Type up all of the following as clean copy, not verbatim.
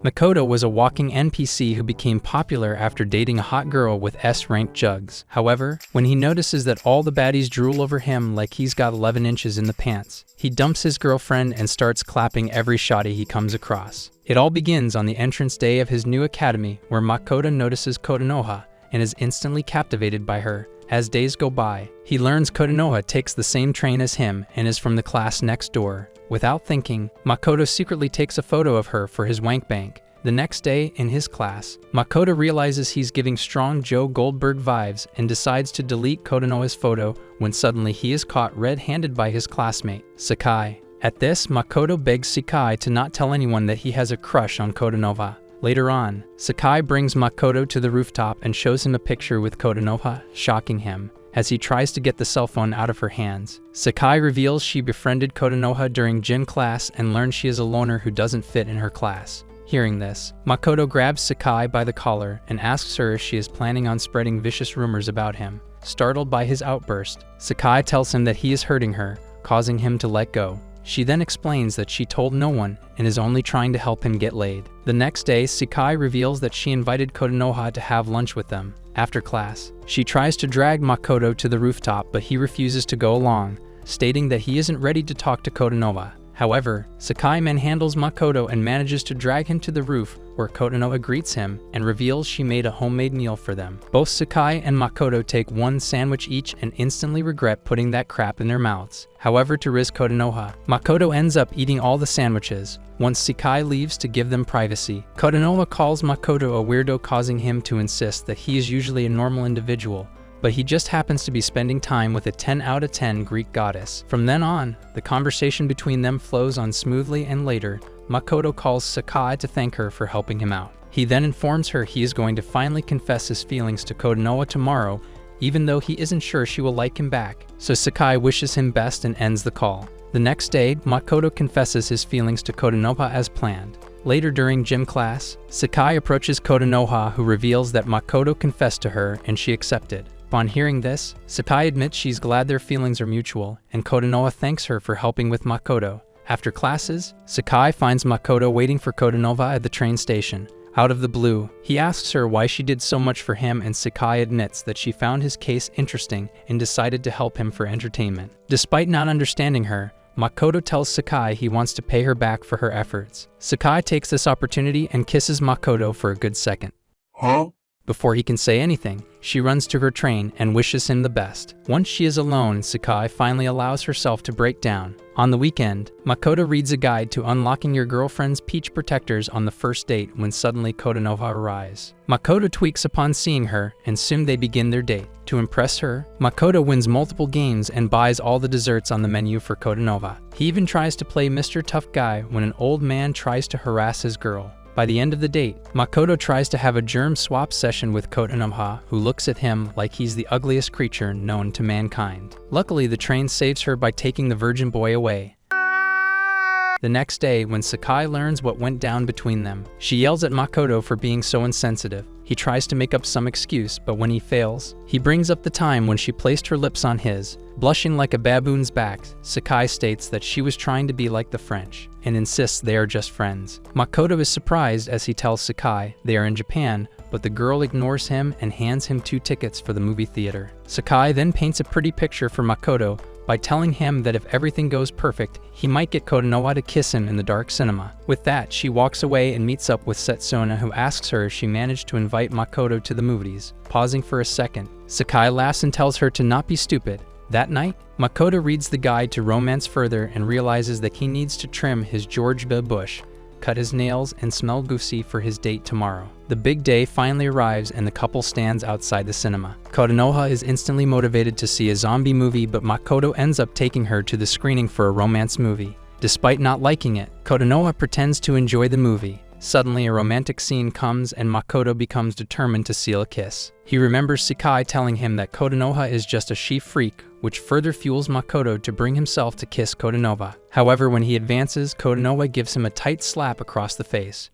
Makoto was a walking NPC who became popular after dating a hot girl with S-rank jugs. However, when he notices that all the baddies drool over him like he's got 11 inches in the pants, he dumps his girlfriend and starts clapping every shotty he comes across. It all begins on the entrance day of his new academy, where Makoto notices Kotonoha and is instantly captivated by her. As days go by, he learns Kotonoha takes the same train as him and is from the class next door. Without thinking, Makoto secretly takes a photo of her for his wank bank. The next day, in his class, Makoto realizes he's giving strong Joe Goldberg vibes and decides to delete Kotonoha's photo when suddenly he is caught red-handed by his classmate, Sakai. At this, Makoto begs Sakai to not tell anyone that he has a crush on Kotonoha. Later on, Sakai brings Makoto to the rooftop and shows him a picture with Kotonoha, shocking him. As he tries to get the cell phone out of her hands, Sakai reveals she befriended Kotonoha during gym class and learns she is a loner who doesn't fit in her class. Hearing this, Makoto grabs Sakai by the collar and asks her if she is planning on spreading vicious rumors about him. Startled by his outburst, Sakai tells him that he is hurting her, causing him to let go. She then explains that she told no one and is only trying to help him get laid. The next day, Sakai reveals that she invited Kotonoha to have lunch with them. After class, she tries to drag Makoto to the rooftop, but he refuses to go along, stating that he isn't ready to talk to Kotonoha. However, Sakai manhandles Makoto and manages to drag him to the roof, where Kotonoha greets him and reveals she made a homemade meal for them. Both Sakai and Makoto take one sandwich each and instantly regret putting that crap in their mouths. However, to risk Kotonoha, Makoto ends up eating all the sandwiches. Once Sakai leaves to give them privacy, Kotonoha calls Makoto a weirdo, causing him to insist that he is usually a normal individual, but he just happens to be spending time with a 10 out of 10 Greek goddess. From then on, the conversation between them flows on smoothly, and later, Makoto calls Sakai to thank her for helping him out. He then informs her he is going to finally confess his feelings to Kotonoha tomorrow, even though he isn't sure she will like him back, so Sakai wishes him best and ends the call. The next day, Makoto confesses his feelings to Kotonoha as planned. Later during gym class, Sakai approaches Kotonoha, who reveals that Makoto confessed to her and she accepted. Upon hearing this, Sakai admits she's glad their feelings are mutual, and Kotonoha thanks her for helping with Makoto. After classes, Sakai finds Makoto waiting for Kotonoha at the train station. Out of the blue, he asks her why she did so much for him, and Sakai admits that she found his case interesting and decided to help him for entertainment. Despite not understanding her, Makoto tells Sakai he wants to pay her back for her efforts. Sakai takes this opportunity and kisses Makoto for a good second. Before he can say anything, she runs to her train and wishes him the best. Once she is alone, Sakai finally allows herself to break down. On the weekend, Makoto reads a guide to unlocking your girlfriend's peach protectors on the first date when suddenly Kotonoha arrives. Makoto tweaks upon seeing her, and soon they begin their date. To impress her, Makoto wins multiple games and buys all the desserts on the menu for Kotonoha. He even tries to play Mr. Tough Guy when an old man tries to harass his girl. By the end of the date, Makoto tries to have a germ swap session with Kotonoha, who looks at him like he's the ugliest creature known to mankind. Luckily, the train saves her by taking the virgin boy away. The next day, when Sakai learns what went down between them, she yells at Makoto for being so insensitive. He tries to make up some excuse, but when he fails, he brings up the time when she placed her lips on his. Blushing like a baboon's back, Sakai states that she was trying to be like the French, and insists they are just friends. Makoto is surprised as he tells Sakai they are in Japan, but the girl ignores him and hands him 2 tickets for the movie theater. Sakai then paints a pretty picture for Makoto by telling him that if everything goes perfect, he might get Kotonoha to kiss him in the dark cinema. With that, she walks away and meets up with Setsuna, who asks her if she managed to invite Makoto to the movies. Pausing for a second, Sakai laughs and tells her to not be stupid. That night, Makoto reads the guide to romance further and realizes that he needs to trim his George B. Bush, cut his nails, and smell goosey for his date tomorrow. The big day finally arrives and the couple stands outside the cinema. Kotonoha is instantly motivated to see a zombie movie, but Makoto ends up taking her to the screening for a romance movie. Despite not liking it, Kotonoha pretends to enjoy the movie. Suddenly, a romantic scene comes and Makoto becomes determined to seal a kiss. He remembers Sakai telling him that Kotonoha is just a she freak, which further fuels Makoto to bring himself to kiss Kotonoha. However, when he advances, Kotonoha gives him a tight slap across the face.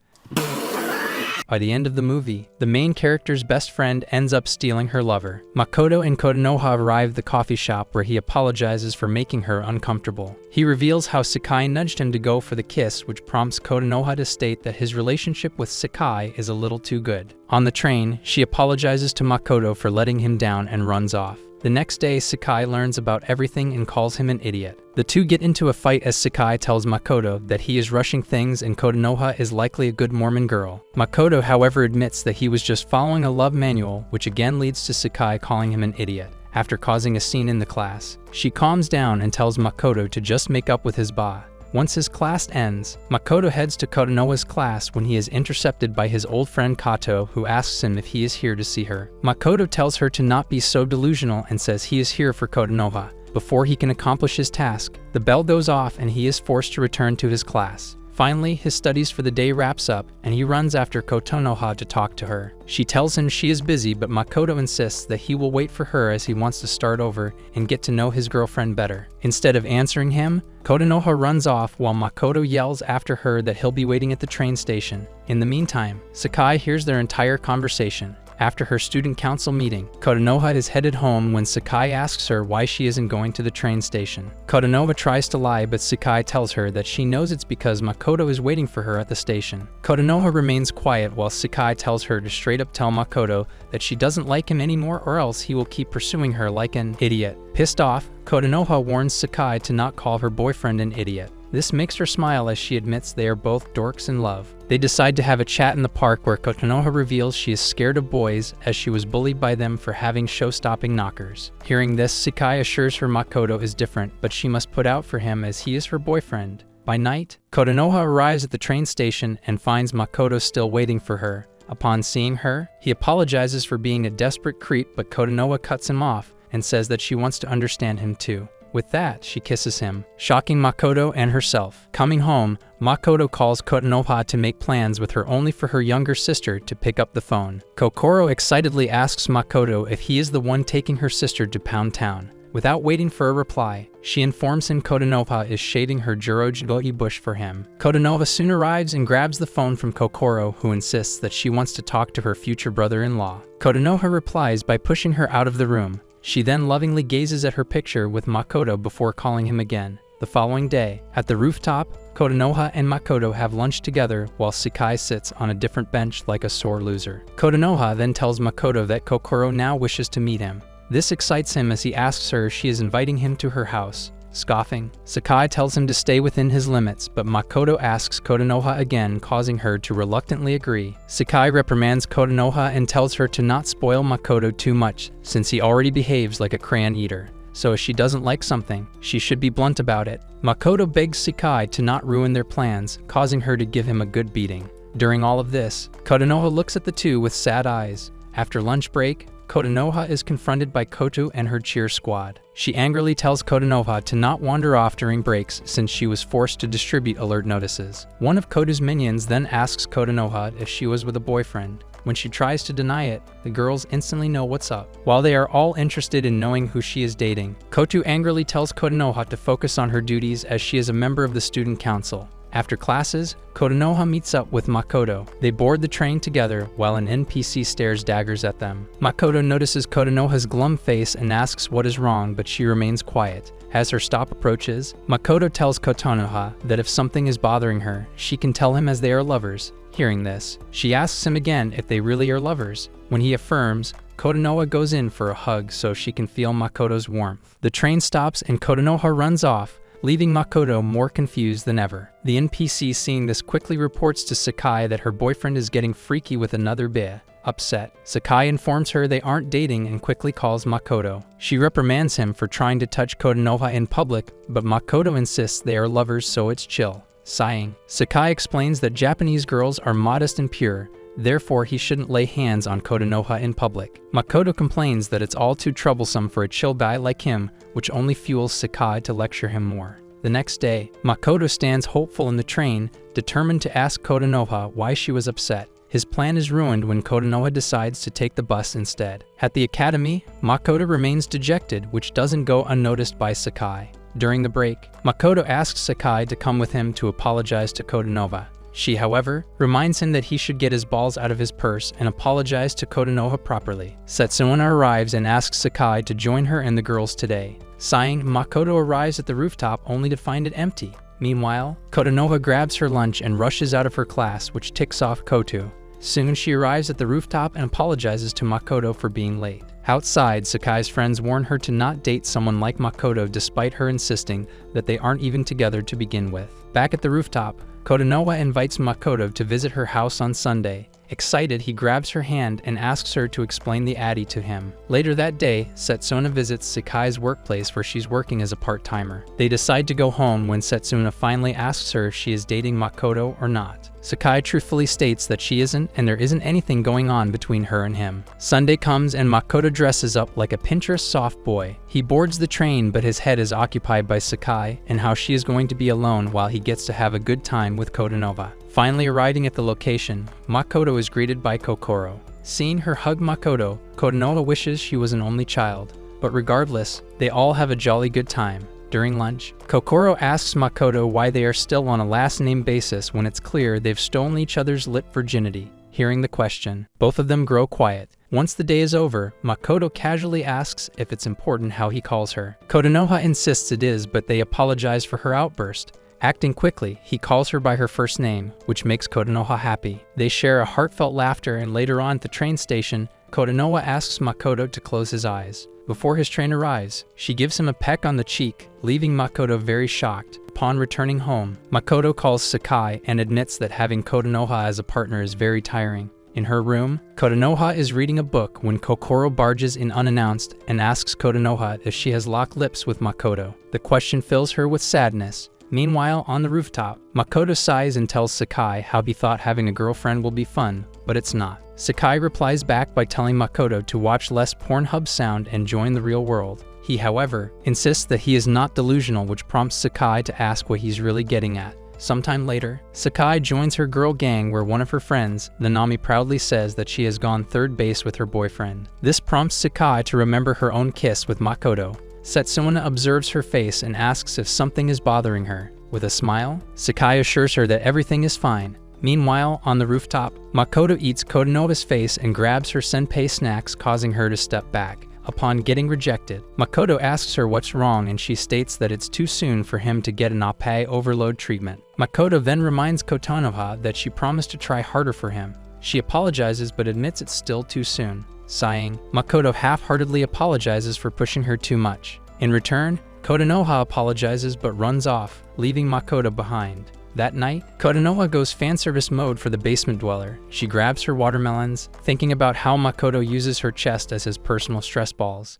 By the end of the movie, the main character's best friend ends up stealing her lover. Makoto and Kotonoha arrive at the coffee shop where he apologizes for making her uncomfortable. He reveals how Sakai nudged him to go for the kiss, which prompts Kotonoha to state that his relationship with Sakai is a little too good. On the train, she apologizes to Makoto for letting him down and runs off. The next day, Sakai learns about everything and calls him an idiot. The two get into a fight as Sakai tells Makoto that he is rushing things and Kotonoha is likely a good Mormon girl. Makoto, however, admits that he was just following a love manual, which again leads to Sakai calling him an idiot. After causing a scene in the class, she calms down and tells Makoto to just make up with his ba. Once his class ends, Makoto heads to Kotonoha's class when he is intercepted by his old friend Kato, who asks him if he is here to see her. Makoto tells her to not be so delusional and says he is here for Kotonoha. Before he can accomplish his task, the bell goes off and he is forced to return to his class. Finally, his studies for the day wraps up, and he runs after Kotonoha to talk to her. She tells him she is busy, but Makoto insists that he will wait for her as he wants to start over and get to know his girlfriend better. Instead of answering him, Kotonoha runs off while Makoto yells after her that he'll be waiting at the train station. In the meantime, Sakai hears their entire conversation. After her student council meeting, Kotonoha is headed home when Sakai asks her why she isn't going to the train station. Kotonoha tries to lie, but Sakai tells her that she knows it's because Makoto is waiting for her at the station. Kotonoha remains quiet while Sakai tells her to straight up tell Makoto that she doesn't like him anymore or else he will keep pursuing her like an idiot. Pissed off, Kotonoha warns Sakai to not call her boyfriend an idiot. This makes her smile as she admits they are both dorks in love. They decide to have a chat in the park where Kotonoha reveals she is scared of boys as she was bullied by them for having show-stopping knockers. Hearing this, Sakai assures her Makoto is different, but she must put out for him as he is her boyfriend. By night, Kotonoha arrives at the train station and finds Makoto still waiting for her. Upon seeing her, he apologizes for being a desperate creep, but Kotonoha cuts him off and says that she wants to understand him too. With that, she kisses him, shocking Makoto and herself. Coming home, Makoto calls Kotonoha to make plans with her only for her younger sister to pick up the phone. Kokoro excitedly asks Makoto if he is the one taking her sister to Pound Town. Without waiting for a reply, she informs him Kotonoha is shading her Juroji bush for him. Kotonoha soon arrives and grabs the phone from Kokoro, who insists that she wants to talk to her future brother-in-law. Kotonoha replies by pushing her out of the room. She then lovingly gazes at her picture with Makoto before calling him again. The following day, at the rooftop, Kotonoha and Makoto have lunch together while Sakai sits on a different bench like a sore loser. Kotonoha then tells Makoto that Kokoro now wishes to meet him. This excites him as he asks her if she is inviting him to her house. Scoffing, Sakai tells him to stay within his limits, but Makoto asks Kotonoha again, causing her to reluctantly agree. Sakai reprimands Kotonoha and tells her to not spoil Makoto too much, since he already behaves like a crayon eater. So if she doesn't like something, she should be blunt about it. Makoto begs Sakai to not ruin their plans, causing her to give him a good beating. During all of this, Kotonoha looks at the two with sad eyes. After lunch break, Kotonoha is confronted by Koto and her cheer squad. She angrily tells Kotonoha to not wander off during breaks since she was forced to distribute alert notices. One of Koto's minions then asks Kotonoha if she was with a boyfriend. When she tries to deny it, the girls instantly know what's up. While they are all interested in knowing who she is dating, Koto angrily tells Kotonoha to focus on her duties as she is a member of the student council. After classes, Kotonoha meets up with Makoto. They board the train together while an NPC stares daggers at them. Makoto notices Kotonoha's glum face and asks what is wrong, but she remains quiet. As her stop approaches, Makoto tells Kotonoha that if something is bothering her, she can tell him as they are lovers. Hearing this, she asks him again if they really are lovers. When he affirms, Kotonoha goes in for a hug so she can feel Makoto's warmth. The train stops and Kotonoha runs off, leaving Makoto more confused than ever. The NPC seeing this quickly reports to Sakai that her boyfriend is getting freaky with another bear. Upset, Sakai informs her they aren't dating and quickly calls Makoto. She reprimands him for trying to touch Kotonoha in public, but Makoto insists they are lovers so it's chill. Sighing, Sakai explains that Japanese girls are modest and pure, therefore he shouldn't lay hands on Kotonoha in public. Makoto complains that it's all too troublesome for a chill guy like him, which only fuels Sakai to lecture him more. The next day, Makoto stands hopeful in the train, determined to ask Kotonoha why she was upset. His plan is ruined when Kotonoha decides to take the bus instead. At the academy, Makoto remains dejected, which doesn't go unnoticed by Sakai. During the break, Makoto asks Sakai to come with him to apologize to Kotonoha. She, however, reminds him that he should get his balls out of his purse and apologize to Kotonoha properly. Setsuna arrives and asks Sakai to join her and the girls today. Sighing, Makoto arrives at the rooftop only to find it empty. Meanwhile, Kotonoha grabs her lunch and rushes out of her class, which ticks off Koto. Soon she arrives at the rooftop and apologizes to Makoto for being late. Outside, Sakai's friends warn her to not date someone like Makoto despite her insisting that they aren't even together to begin with. Back at the rooftop, Kotonoha invites Makoto to visit her house on Sunday. Excited, he grabs her hand and asks her to explain the Addy to him. Later that day, Setsuna visits Sakai's workplace where she's working as a part-timer. They decide to go home when Setsuna finally asks her if she is dating Makoto or not. Sakai truthfully states that she isn't and there isn't anything going on between her and him. Sunday comes and Makoto dresses up like a Pinterest soft boy. He boards the train, but his head is occupied by Sakai and how she is going to be alone while he gets to have a good time with Kotonoha. Finally arriving at the location, Makoto is greeted by Kokoro. Seeing her hug Makoto, Kotonoha wishes she was an only child. But regardless, they all have a jolly good time. During lunch, Kokoro asks Makoto why they are still on a last-name basis when it's clear they've stolen each other's lit virginity. Hearing the question, both of them grow quiet. Once the day is over, Makoto casually asks if it's important how he calls her. Kotonoha insists it is, but they apologize for her outburst. Acting quickly, he calls her by her first name, which makes Kotonoha happy. They share a heartfelt laughter, and later on at the train station, Kotonoha asks Makoto to close his eyes. Before his train arrives, she gives him a peck on the cheek, leaving Makoto very shocked. Upon returning home, Makoto calls Sakai and admits that having Kotonoha as a partner is very tiring. In her room, Kotonoha is reading a book when Kokoro barges in unannounced and asks Kotonoha if she has locked lips with Makoto. The question fills her with sadness. Meanwhile, on the rooftop, Makoto sighs and tells Sakai how he thought having a girlfriend will be fun, but it's not. Sakai replies back by telling Makoto to watch less Pornhub sound and join the real world. He, however, insists that he is not delusional, which prompts Sakai to ask what he's really getting at. Sometime later, Sakai joins her girl gang where one of her friends, Nanami, proudly says that she has gone third base with her boyfriend. This prompts Sakai to remember her own kiss with Makoto. Setsuna observes her face and asks if something is bothering her. With a smile, Sakai assures her that everything is fine. Meanwhile, on the rooftop, Makoto eats Kotonoha's face and grabs her senpai snacks, causing her to step back. Upon getting rejected, Makoto asks her what's wrong and she states that it's too soon for him to get an Apai overload treatment. Makoto then reminds Kotonoha that she promised to try harder for him. She apologizes but admits it's still too soon. Sighing, Makoto half-heartedly apologizes for pushing her too much. In return, Kotonoha apologizes but runs off, leaving Makoto behind. That night, Kotonoha goes fanservice mode for the basement dweller. She grabs her watermelons, thinking about how Makoto uses her chest as his personal stress balls.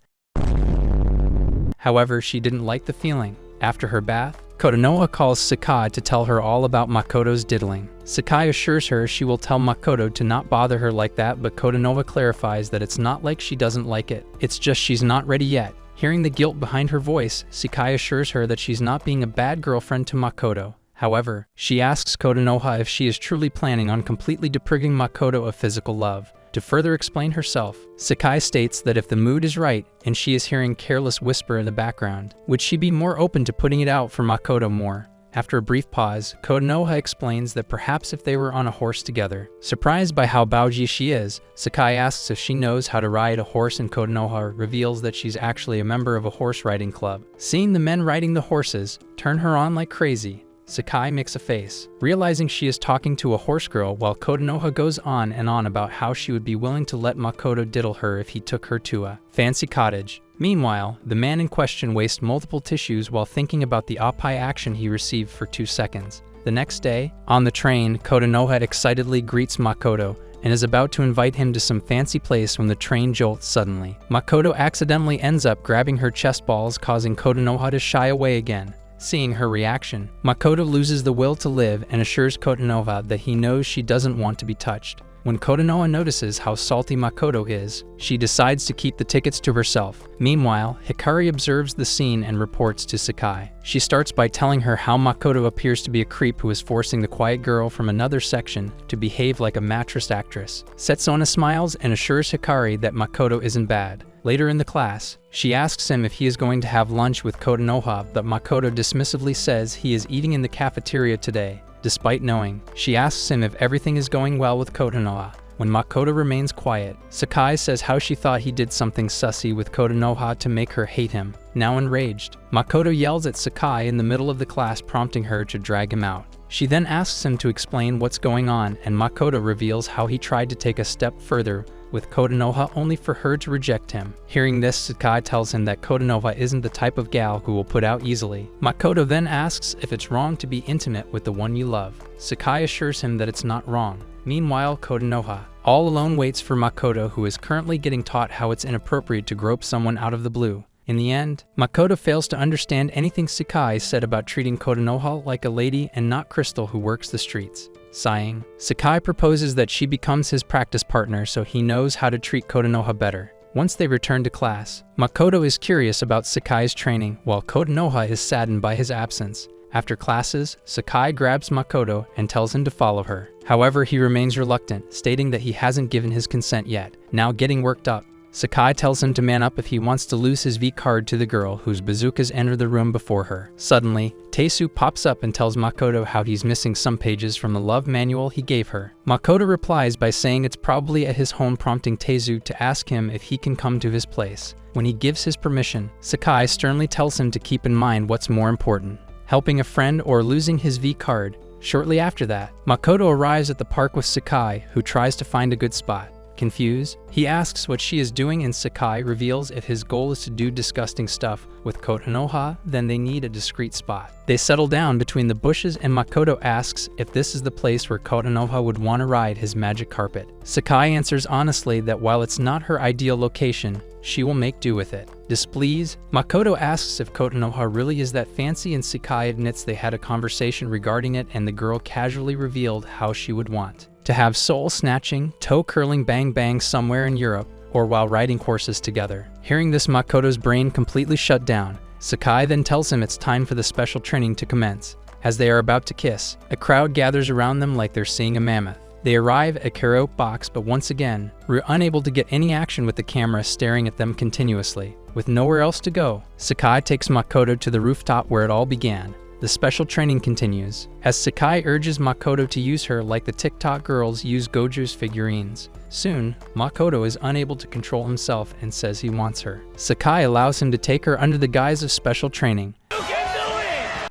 However, she didn't like the feeling. After her bath, Kotonoha calls Sakai to tell her all about Makoto's diddling. Sakai assures her she will tell Makoto to not bother her like that, but Kotonoha clarifies that it's not like she doesn't like it. It's just she's not ready yet. Hearing the guilt behind her voice, Sakai assures her that she's not being a bad girlfriend to Makoto. However, she asks Kotonoha if she is truly planning on completely depriving Makoto of physical love. To further explain herself, Sakai states that if the mood is right and she is hearing careless whisper in the background, would she be more open to putting it out for Makoto more? After a brief pause, Kotonoha explains that perhaps if they were on a horse together. Surprised by how bougie she is, Sakai asks if she knows how to ride a horse, and Kotonoha reveals that she's actually a member of a horse riding club. Seeing the men riding the horses turn her on like crazy, Sakai makes a face, realizing she is talking to a horse girl, while Kotonoha goes on and on about how she would be willing to let Makoto diddle her if he took her to a fancy cottage. Meanwhile, the man in question wastes multiple tissues while thinking about the Apai action he received for 2 seconds. The next day, on the train, Kotonoha excitedly greets Makoto and is about to invite him to some fancy place when the train jolts suddenly. Makoto accidentally ends up grabbing her chest balls, causing Kotonoha to shy away again. Seeing her reaction, Makoto loses the will to live and assures Kotonoha that he knows she doesn't want to be touched. When Kotonoha notices how salty Makoto is, she decides to keep the tickets to herself. Meanwhile, Hikari observes the scene and reports to Sakai. She starts by telling her how Makoto appears to be a creep who is forcing the quiet girl from another section to behave like a mattress actress. Setsuna smiles and assures Hikari that Makoto isn't bad. Later in the class, she asks him if he is going to have lunch with Kotonoha, but Makoto dismissively says he is eating in the cafeteria today. despite knowing. She asks him if everything is going well with Kotonoha. When Makoto remains quiet, Sakai says how she thought he did something sussy with Kotonoha to make her hate him. Now enraged, Makoto yells at Sakai in the middle of the class, prompting her to drag him out. She then asks him to explain what's going on, and Makoto reveals how he tried to take a step further with Kotonoha only for her to reject him. Hearing this, Sakai tells him that Kotonoha isn't the type of gal who will put out easily. Makoto then asks if it's wrong to be intimate with the one you love. Sakai assures him that it's not wrong. Meanwhile, Kotonoha, all alone, waits for Makoto, who is currently getting taught how it's inappropriate to grope someone out of the blue. In the end, Makoto fails to understand anything Sakai said about treating Kotonoha like a lady and not Crystal, who works the streets. Sighing, Sakai proposes that she becomes his practice partner so he knows how to treat Kotonoha better. Once they return to class, Makoto is curious about Sakai's training, while Kotonoha is saddened by his absence. After classes, Sakai grabs Makoto and tells him to follow her. However, he remains reluctant, stating that he hasn't given his consent yet. Now getting worked up, Sakai tells him to man up if he wants to lose his V card to the girl whose bazookas enter the room before her. Suddenly, Taesu pops up and tells Makoto how he's missing some pages from the love manual he gave her. Makoto replies by saying it's probably at his home, prompting Taesu to ask him if he can come to his place. When he gives his permission, Sakai sternly tells him to keep in mind what's more important: helping a friend or losing his V card. Shortly after that, Makoto arrives at the park with Sakai, who tries to find a good spot. Confused, he asks what she is doing, and Sakai reveals if his goal is to do disgusting stuff with Kotonoha, then they need a discreet spot. They settle down between the bushes, and Makoto asks if this is the place where Kotonoha would want to ride his magic carpet. Sakai answers honestly that while it's not her ideal location, she will make do with it. Displeased, Makoto asks if Kotonoha really is that fancy, and Sakai admits they had a conversation regarding it, and the girl casually revealed how she would want to have soul-snatching, toe-curling bang-bang somewhere in Europe, or while riding horses together. Hearing this, Makoto's brain completely shut down. Sakai then tells him it's time for the special training to commence. As they are about to kiss, a crowd gathers around them like they're seeing a mammoth. They arrive at karaoke box, but once again, we're unable to get any action with the camera staring at them continuously. With nowhere else to go, Sakai takes Makoto to the rooftop where it all began. The special training continues, as Sakai urges Makoto to use her like the TikTok girls use Gojo's figurines. Soon, Makoto is unable to control himself and says he wants her. Sakai allows him to take her under the guise of special training.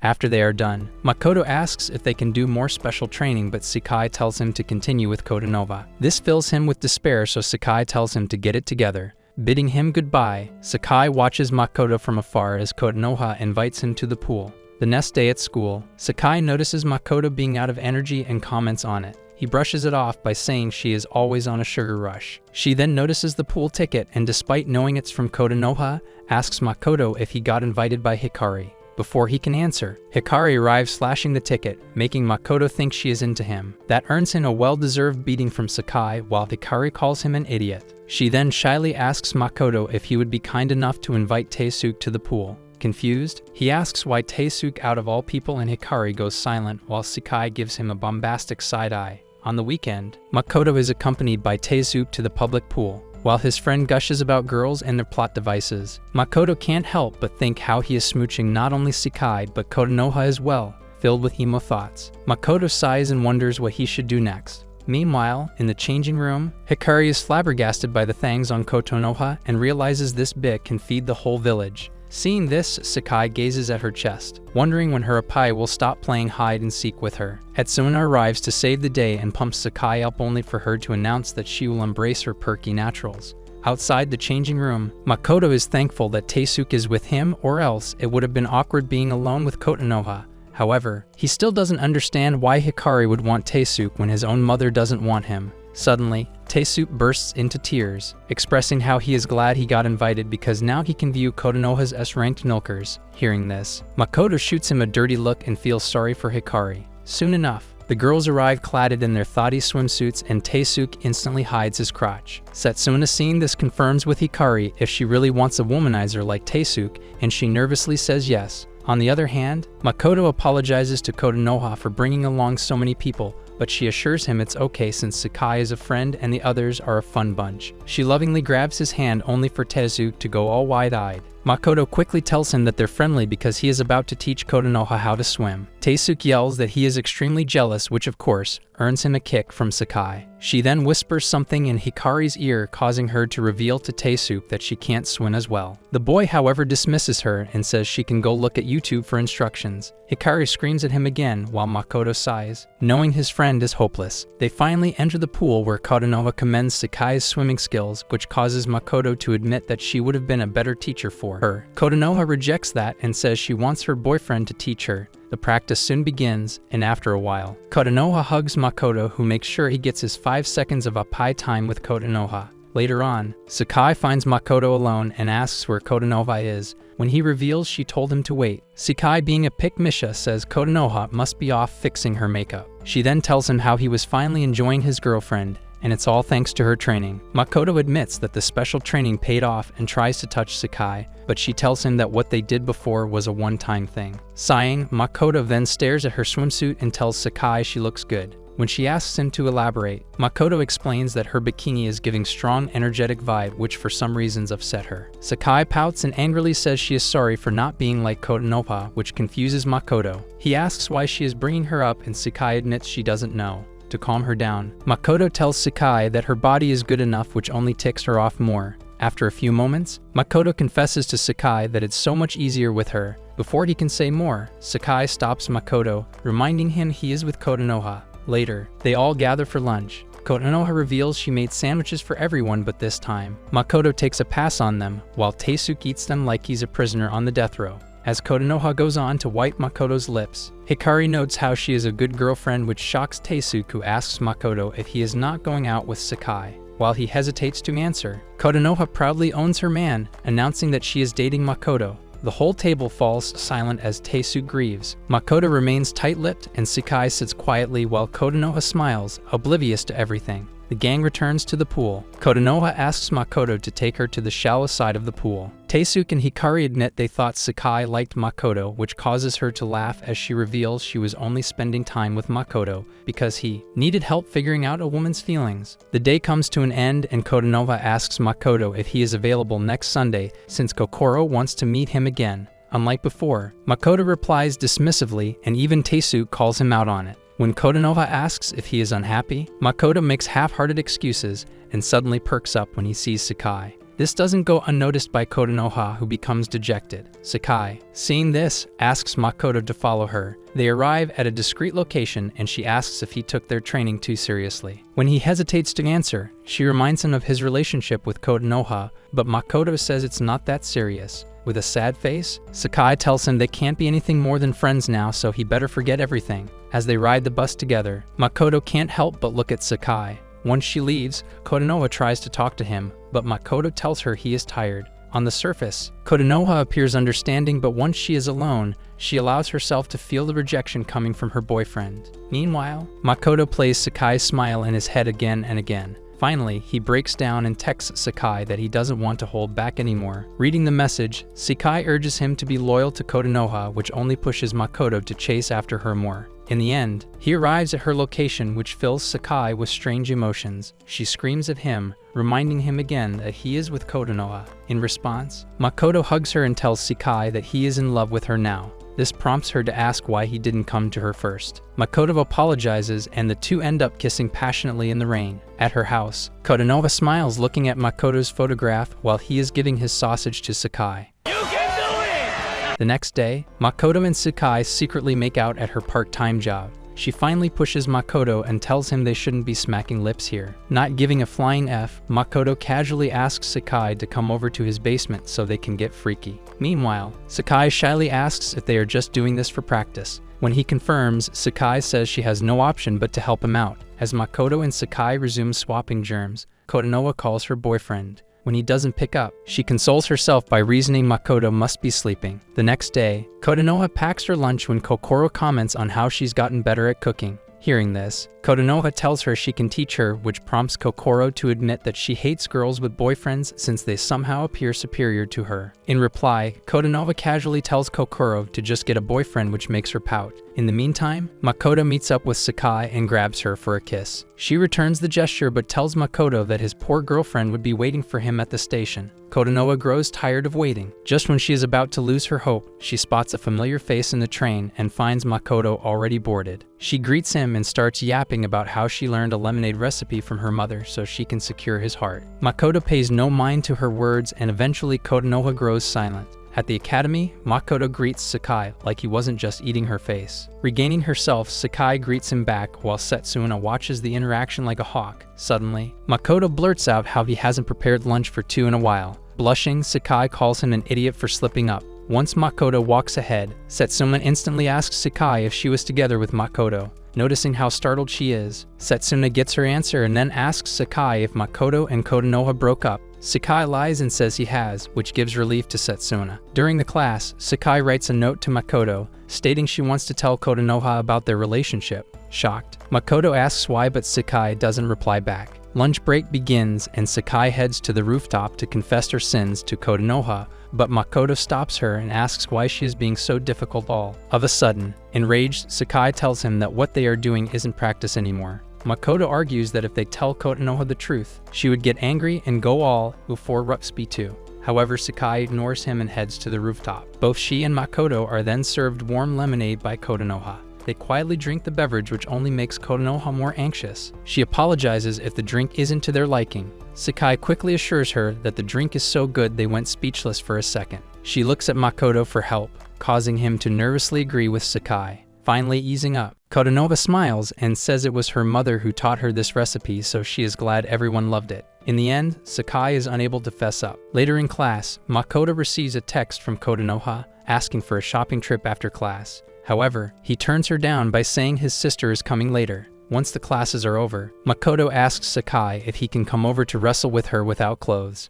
After they are done, Makoto asks if they can do more special training, but Sakai tells him to continue with Kotonoha. This fills him with despair, so Sakai tells him to get it together. Bidding him goodbye, Sakai watches Makoto from afar as Kotonoha invites him to the pool. The next day at school, Sakai notices Makoto being out of energy and comments on it. He brushes it off by saying she is always on a sugar rush. She then notices the pool ticket, and despite knowing it's from Kotonoha, asks Makoto if he got invited by Hikari. Before he can answer, Hikari arrives slashing the ticket, making Makoto think she is into him. That earns him a well-deserved beating from Sakai, while Hikari calls him an idiot. She then shyly asks Makoto if he would be kind enough to invite Taesuke to the pool. Confused, he asks why Taesuke out of all people, and Hikari goes silent while Sakai gives him a bombastic side-eye. On the weekend, Makoto is accompanied by Taesuke to the public pool. While his friend gushes about girls and their plot devices, Makoto can't help but think how he is smooching not only Sakai but Kotonoha as well. Filled with emo thoughts, Makoto sighs and wonders what he should do next. Meanwhile, in the changing room, Hikari is flabbergasted by the thongs on Kotonoha and realizes this bit can feed the whole village. Seeing this, Sakai gazes at her chest, wondering when her Appai will stop playing hide-and-seek with her. Hatsune arrives to save the day and pumps Sakai up, only for her to announce that she will embrace her perky naturals. Outside the changing room, Makoto is thankful that Taesuke is with him, or else it would have been awkward being alone with Kotonoha. However, he still doesn't understand why Hikari would want Taesuke when his own mother doesn't want him. Suddenly, Taesuke bursts into tears, expressing how he is glad he got invited because now he can view Kotonoha's S-ranked milkers. Hearing this, Makoto shoots him a dirty look and feels sorry for Hikari. Soon enough, the girls arrive cladded in their thoughty swimsuits, and Taesuke instantly hides his crotch. Satsuna, seeing this, confirms with Hikari if she really wants a womanizer like Taesuke, and she nervously says yes. On the other hand, Makoto apologizes to Kotonoha for bringing along so many people, but she assures him it's okay since Sakai is a friend and the others are a fun bunch. She lovingly grabs his hand only for Teisuke to go all wide-eyed. Makoto quickly tells him that they're friendly because he is about to teach Kotonoha how to swim. Teisuke yells that he is extremely jealous, which of course earns him a kick from Sakai. She then whispers something in Hikari's ear, causing her to reveal to Teisuke that she can't swim as well. The boy, however, dismisses her and says she can go look at YouTube for instructions. Hikari screams at him again while Makoto sighs, knowing his friend is hopeless. They finally enter the pool where Kotonoha commends Sakai's swimming skills, which causes Makoto to admit that she would have been a better teacher for her. Kotonoha rejects that and says she wants her boyfriend to teach her. The practice soon begins, and after a while, Kotonoha hugs Makoto, who makes sure he gets his 5 seconds of up-high time with Kotonoha. Later on, Sakai finds Makoto alone and asks where Kotonoha is. When he reveals she told him to wait, Sakai, being a pick-misha, says Kotonoha must be off fixing her makeup. She then tells him how he was finally enjoying his girlfriend, and it's all thanks to her training. Makoto admits that the special training paid off and tries to touch Sakai, but she tells him that what they did before was a one-time thing. Sighing, Makoto then stares at her swimsuit and tells Sakai she looks good. When she asks him to elaborate, Makoto explains that her bikini is giving strong, energetic vibe, which for some reasons upset her. Sakai pouts and angrily says she is sorry for not being like Kotonoha, which confuses Makoto. He asks why she is bringing her up, and Sakai admits she doesn't know. To calm her down, Makoto tells Sakai that her body is good enough, which only ticks her off more. After a few moments, Makoto confesses to Sakai that it's so much easier with her. Before he can say more, Sakai stops Makoto, reminding him he is with Kotonoha. Later, they all gather for lunch. Kotonoha reveals she made sandwiches for everyone, but this time, Makoto takes a pass on them, while Teisuke eats them like he's a prisoner on the death row. As Kotonoha goes on to wipe Makoto's lips, Hikari notes how she is a good girlfriend, which shocks Teisuke, who asks Makoto if he is not going out with Sakai. While he hesitates to answer, Kotonoha proudly owns her man, announcing that she is dating Makoto. The whole table falls silent as Teisuke grieves. Makoto remains tight-lipped and Sakai sits quietly while Kotonoha smiles, oblivious to everything. The gang returns to the pool. Kotonoha asks Makoto to take her to the shallow side of the pool. Teisuke and Hikari admit they thought Sakai liked Makoto, which causes her to laugh as she reveals she was only spending time with Makoto because he needed help figuring out a woman's feelings. The day comes to an end and Kotonoha asks Makoto if he is available next Sunday since Kokoro wants to meet him again. Unlike before, Makoto replies dismissively and even Teisuke calls him out on it. When Kotonoha asks if he is unhappy, Makoto makes half-hearted excuses and suddenly perks up when he sees Sakai. This doesn't go unnoticed by Kotonoha, who becomes dejected. Sakai, seeing this, asks Makoto to follow her. They arrive at a discreet location and she asks if he took their training too seriously. When he hesitates to answer, she reminds him of his relationship with Kotonoha, but Makoto says it's not that serious. With a sad face, Sakai tells him they can't be anything more than friends now, so he better forget everything. As they ride the bus together, Makoto can't help but look at Sakai. Once she leaves, Kotonoha tries to talk to him, but Makoto tells her he is tired. On the surface, Kotonoha appears understanding, but once she is alone, she allows herself to feel the rejection coming from her boyfriend. Meanwhile, Makoto plays Sakai's smile in his head again and again. Finally, he breaks down and texts Sakai that he doesn't want to hold back anymore. Reading the message, Sakai urges him to be loyal to Kotonoha, which only pushes Makoto to chase after her more. In the end, he arrives at her location, which fills Sakai with strange emotions. She screams at him, reminding him again that he is with Kotonoha. In response, Makoto hugs her and tells Sakai that he is in love with her now. This prompts her to ask why he didn't come to her first. Makoto apologizes and the two end up kissing passionately in the rain. At her house, Kotonoha smiles looking at Makoto's photograph while he is giving his sausage to Sakai. The next day, Makoto and Sakai secretly make out at her part-time job. She finally pushes Makoto and tells him they shouldn't be smacking lips here. Not giving a flying F, Makoto casually asks Sakai to come over to his basement so they can get freaky. Meanwhile, Sakai shyly asks if they are just doing this for practice. When he confirms, Sakai says she has no option but to help him out. As Makoto and Sakai resume swapping germs, Kotonoha calls her boyfriend. When he doesn't pick up, she consoles herself by reasoning Makoto must be sleeping. The next day, Kotonoha packs her lunch when Kokoro comments on how she's gotten better at cooking. Hearing this, Kotonoha tells her she can teach her, which prompts Kokoro to admit that she hates girls with boyfriends since they somehow appear superior to her. In reply, Kotonoha casually tells Kokoro to just get a boyfriend, which makes her pout. In the meantime, Makoto meets up with Sakai and grabs her for a kiss. She returns the gesture but tells Makoto that his poor girlfriend would be waiting for him at the station. Kotonoha grows tired of waiting. Just when she is about to lose her hope, she spots a familiar face in the train and finds Makoto already boarded. She greets him and starts yapping about how she learned a lemonade recipe from her mother so she can secure his heart. Makoto pays no mind to her words and eventually Kotonoha grows silent. At the academy, Makoto greets Sakai like he wasn't just eating her face. Regaining herself, Sakai greets him back while Setsuna watches the interaction like a hawk. Suddenly, Makoto blurts out how he hasn't prepared lunch for two in a while. Blushing, Sakai calls him an idiot for slipping up. Once Makoto walks ahead, Setsuna instantly asks Sakai if she was together with Makoto. Noticing how startled she is, Setsuna gets her answer and then asks Sakai if Makoto and Kotonoha broke up. Sakai lies and says he has, which gives relief to Setsuna. During the class, Sakai writes a note to Makoto, stating she wants to tell Kotonoha about their relationship. Shocked, Makoto asks why but Sakai doesn't reply back. Lunch break begins and Sakai heads to the rooftop to confess her sins to Kotonoha, but Makoto stops her and asks why she is being so difficult all of a sudden. Enraged, Sakai tells him that what they are doing isn't practice anymore. Makoto argues that if they tell Kotonoha the truth, she would get angry and go all before Rupsby too. However, Sakai ignores him and heads to the rooftop. Both she and Makoto are then served warm lemonade by Kotonoha. They quietly drink the beverage, which only makes Kotonoha more anxious. She apologizes if the drink isn't to their liking. Sakai quickly assures her that the drink is so good they went speechless for a second. She looks at Makoto for help, causing him to nervously agree with Sakai. Finally easing up, Kotonoha smiles and says it was her mother who taught her this recipe, so she is glad everyone loved it. In the end, Sakai is unable to fess up. Later in class, Makoto receives a text from Kotonoha asking for a shopping trip after class. However, he turns her down by saying his sister is coming later. Once the classes are over, Makoto asks Sakai if he can come over to wrestle with her without clothes.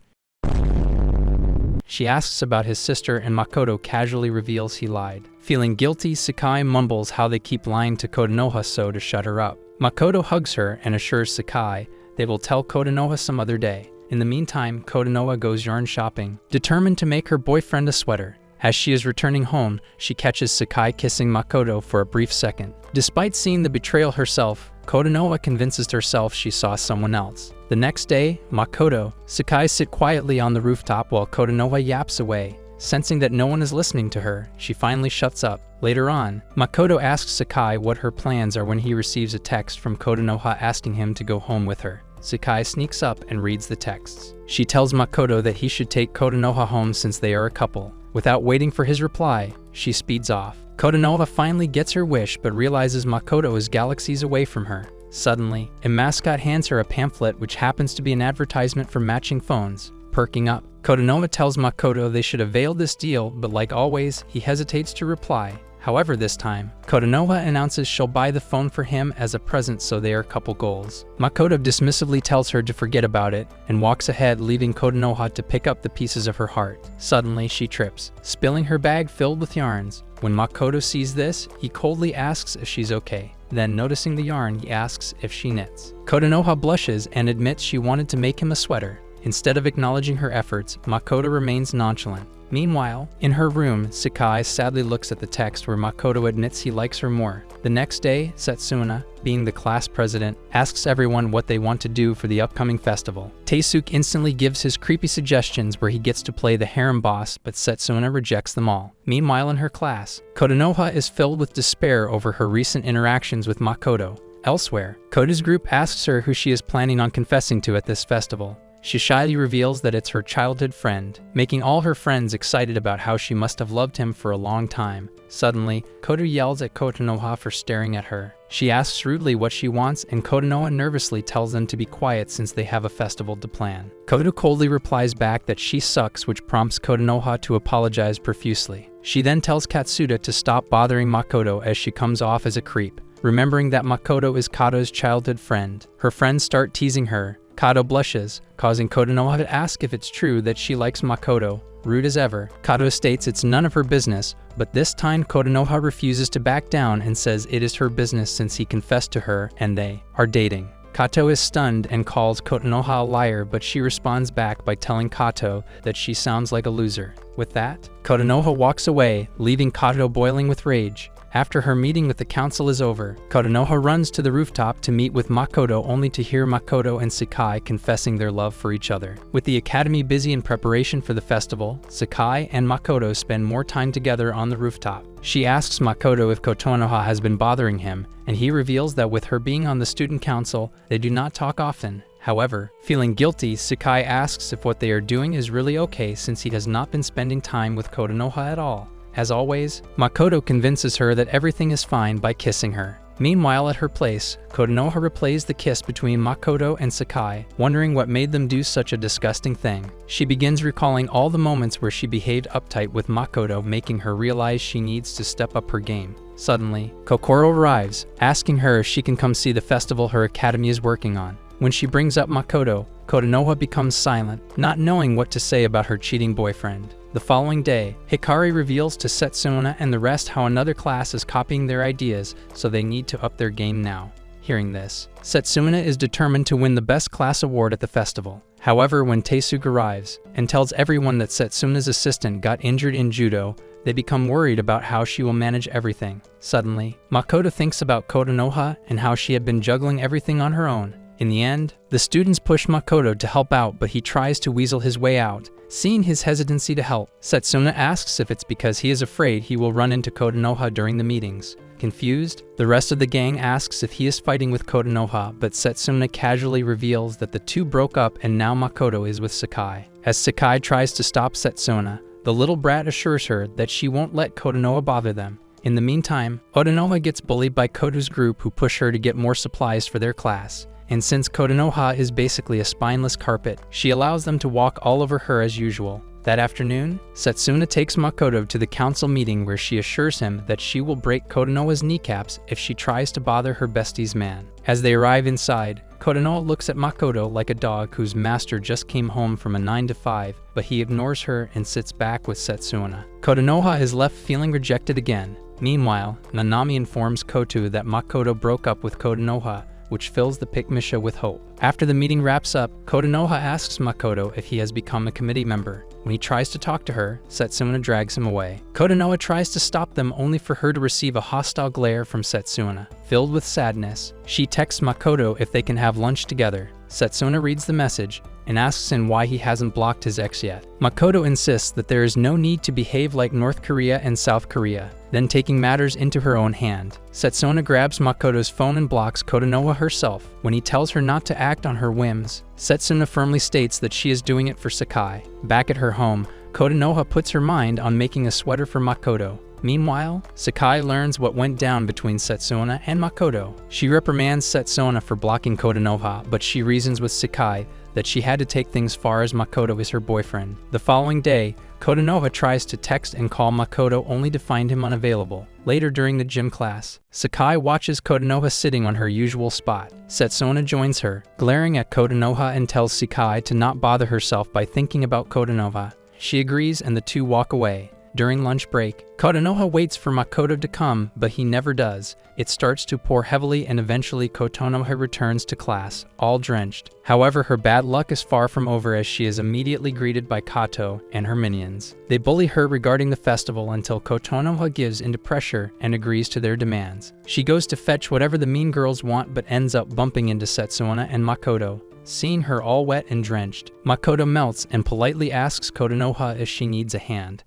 She asks about his sister and Makoto casually reveals he lied. Feeling guilty, Sakai mumbles how they keep lying to Kotonoha so to shut her up. Makoto hugs her and assures Sakai they will tell Kotonoha some other day. In the meantime, Kotonoha goes yarn shopping, determined to make her boyfriend a sweater. As she is returning home, she catches Sakai kissing Makoto for a brief second. Despite seeing the betrayal herself, Kotonoha convinces herself she saw someone else. The next day, Makoto, Sakai sit quietly on the rooftop while Kotonoha yaps away. Sensing that no one is listening to her, she finally shuts up. Later on, Makoto asks Sakai what her plans are when he receives a text from Kotonoha asking him to go home with her. Sakai sneaks up and reads the texts. She tells Makoto that he should take Kotonoha home since they are a couple. Without waiting for his reply, she speeds off. Kotonoha finally gets her wish but realizes Makoto is galaxies away from her. Suddenly, a mascot hands her a pamphlet which happens to be an advertisement for matching phones. Perking up, Kotonoha tells Makoto they should avail this deal, but like always, he hesitates to reply. However, this time, Kotonoha announces she'll buy the phone for him as a present, so they are couple goals. Makoto dismissively tells her to forget about it and walks ahead, leaving Kotonoha to pick up the pieces of her heart. Suddenly, she trips, spilling her bag filled with yarns. When Makoto sees this, he coldly asks if she's okay. Then, noticing the yarn, he asks if she knits. Kotonoha blushes and admits she wanted to make him a sweater. Instead of acknowledging her efforts, Makoto remains nonchalant. Meanwhile, in her room, Sakai sadly looks at the text where Makoto admits he likes her more. The next day, Setsuna, being the class president, asks everyone what they want to do for the upcoming festival. Taesuke instantly gives his creepy suggestions where he gets to play the harem boss, but Setsuna rejects them all. Meanwhile, in her class, Kotonoha is filled with despair over her recent interactions with Makoto. Elsewhere, Kota's group asks her who she is planning on confessing to at this festival. She shyly reveals that it's her childhood friend, making all her friends excited about how she must have loved him for a long time. Suddenly, Kota yells at Kotonoha for staring at her. She asks rudely what she wants, and Kotonoha nervously tells them to be quiet since they have a festival to plan. Kota coldly replies back that she sucks, which prompts Kotonoha to apologize profusely. She then tells Katsuda to stop bothering Makoto as she comes off as a creep. Remembering that Makoto is Kato's childhood friend, her friends start teasing her. Kato blushes, causing Kotonoha to ask if it's true that she likes Makoto. Rude as ever, Kato states it's none of her business, but this time Kotonoha refuses to back down and says it is her business since he confessed to her and they are dating. Kato is stunned and calls Kotonoha a liar, but she responds back by telling Kato that she sounds like a loser. With that, Kotonoha walks away, leaving Kato boiling with rage. After her meeting with the council is over, Kotonoha runs to the rooftop to meet with Makoto, only to hear Makoto and Sakai confessing their love for each other. With the academy busy in preparation for the festival, Sakai and Makoto spend more time together on the rooftop. She asks Makoto if Kotonoha has been bothering him, and he reveals that with her being on the student council, they do not talk often. However, feeling guilty, Sakai asks if what they are doing is really okay since he has not been spending time with Kotonoha at all. As always, Makoto convinces her that everything is fine by kissing her. Meanwhile, at her place, Kotonoha replays the kiss between Makoto and Sakai, wondering what made them do such a disgusting thing. She begins recalling all the moments where she behaved uptight with Makoto, making her realize she needs to step up her game. Suddenly, Kokoro arrives, asking her if she can come see the festival her academy is working on. When she brings up Makoto, Kotonoha becomes silent, not knowing what to say about her cheating boyfriend. The following day, Hikari reveals to Setsuna and the rest how another class is copying their ideas, so they need to up their game now. Hearing this, Setsuna is determined to win the Best Class Award at the festival. However, when Taesuke arrives and tells everyone that Setsuna's assistant got injured in judo, they become worried about how she will manage everything. Suddenly, Makoto thinks about Kotonoha and how she had been juggling everything on her own. In the end, the students push Makoto to help out, but he tries to weasel his way out. Seeing his hesitancy to help, Setsuna asks if it's because he is afraid he will run into Kotonoha during the meetings. Confused, the rest of the gang asks if he is fighting with Kotonoha, but Setsuna casually reveals that the two broke up and now Makoto is with Sakai. As Sakai tries to stop Setsuna, the little brat assures her that she won't let Kotonoha bother them. In the meantime, Kotonoha gets bullied by Koto's group, who push her to get more supplies for their class. And since Kotonoha is basically a spineless carpet, she allows them to walk all over her as usual. That afternoon, Setsuna takes Makoto to the council meeting where she assures him that she will break Kotonoha's kneecaps if she tries to bother her bestie's man. As they arrive inside, Kotonoha looks at Makoto like a dog whose master just came home from a 9 to 5, but he ignores her and sits back with Setsuna. Kotonoha is left feeling rejected again. Meanwhile, Nanami informs Koto that Makoto broke up with Kotonoha, which fills the Pikmisha with hope. After the meeting wraps up, Kotonoha asks Makoto if he has become a committee member. When he tries to talk to her, Setsuna drags him away. Kotonoha tries to stop them, only for her to receive a hostile glare from Setsuna. Filled with sadness, she texts Makoto if they can have lunch together. Setsuna reads the message and asks him why he hasn't blocked his ex yet. Makoto insists that there is no need to behave like North Korea and South Korea, then taking matters into her own hand. Setsuna grabs Makoto's phone and blocks Kotonoha herself. When he tells her not to act on her whims, Setsuna firmly states that she is doing it for Sakai. Back at her home, Kotonoha puts her mind on making a sweater for Makoto. Meanwhile, Sakai learns what went down between Setsuna and Makoto. She reprimands Setsuna for blocking Kotonoha, but she reasons with Sakai that she had to take things far as Makoto is her boyfriend. The following day, Kotonoha tries to text and call Makoto only to find him unavailable. Later during the gym class, Sakai watches Kotonoha sitting on her usual spot. Setsuna joins her, glaring at Kotonoha, and tells Sakai to not bother herself by thinking about Kotonoha. She agrees and the two walk away. During lunch break, Kotonoha waits for Makoto to come, but he never does. It starts to pour heavily and eventually Kotonoha returns to class, all drenched. However, her bad luck is far from over as she is immediately greeted by Kato and her minions. They bully her regarding the festival until Kotonoha gives into pressure and agrees to their demands. She goes to fetch whatever the mean girls want but ends up bumping into Setsuna and Makoto. Seeing her all wet and drenched, Makoto melts and politely asks Kotonoha if she needs a hand.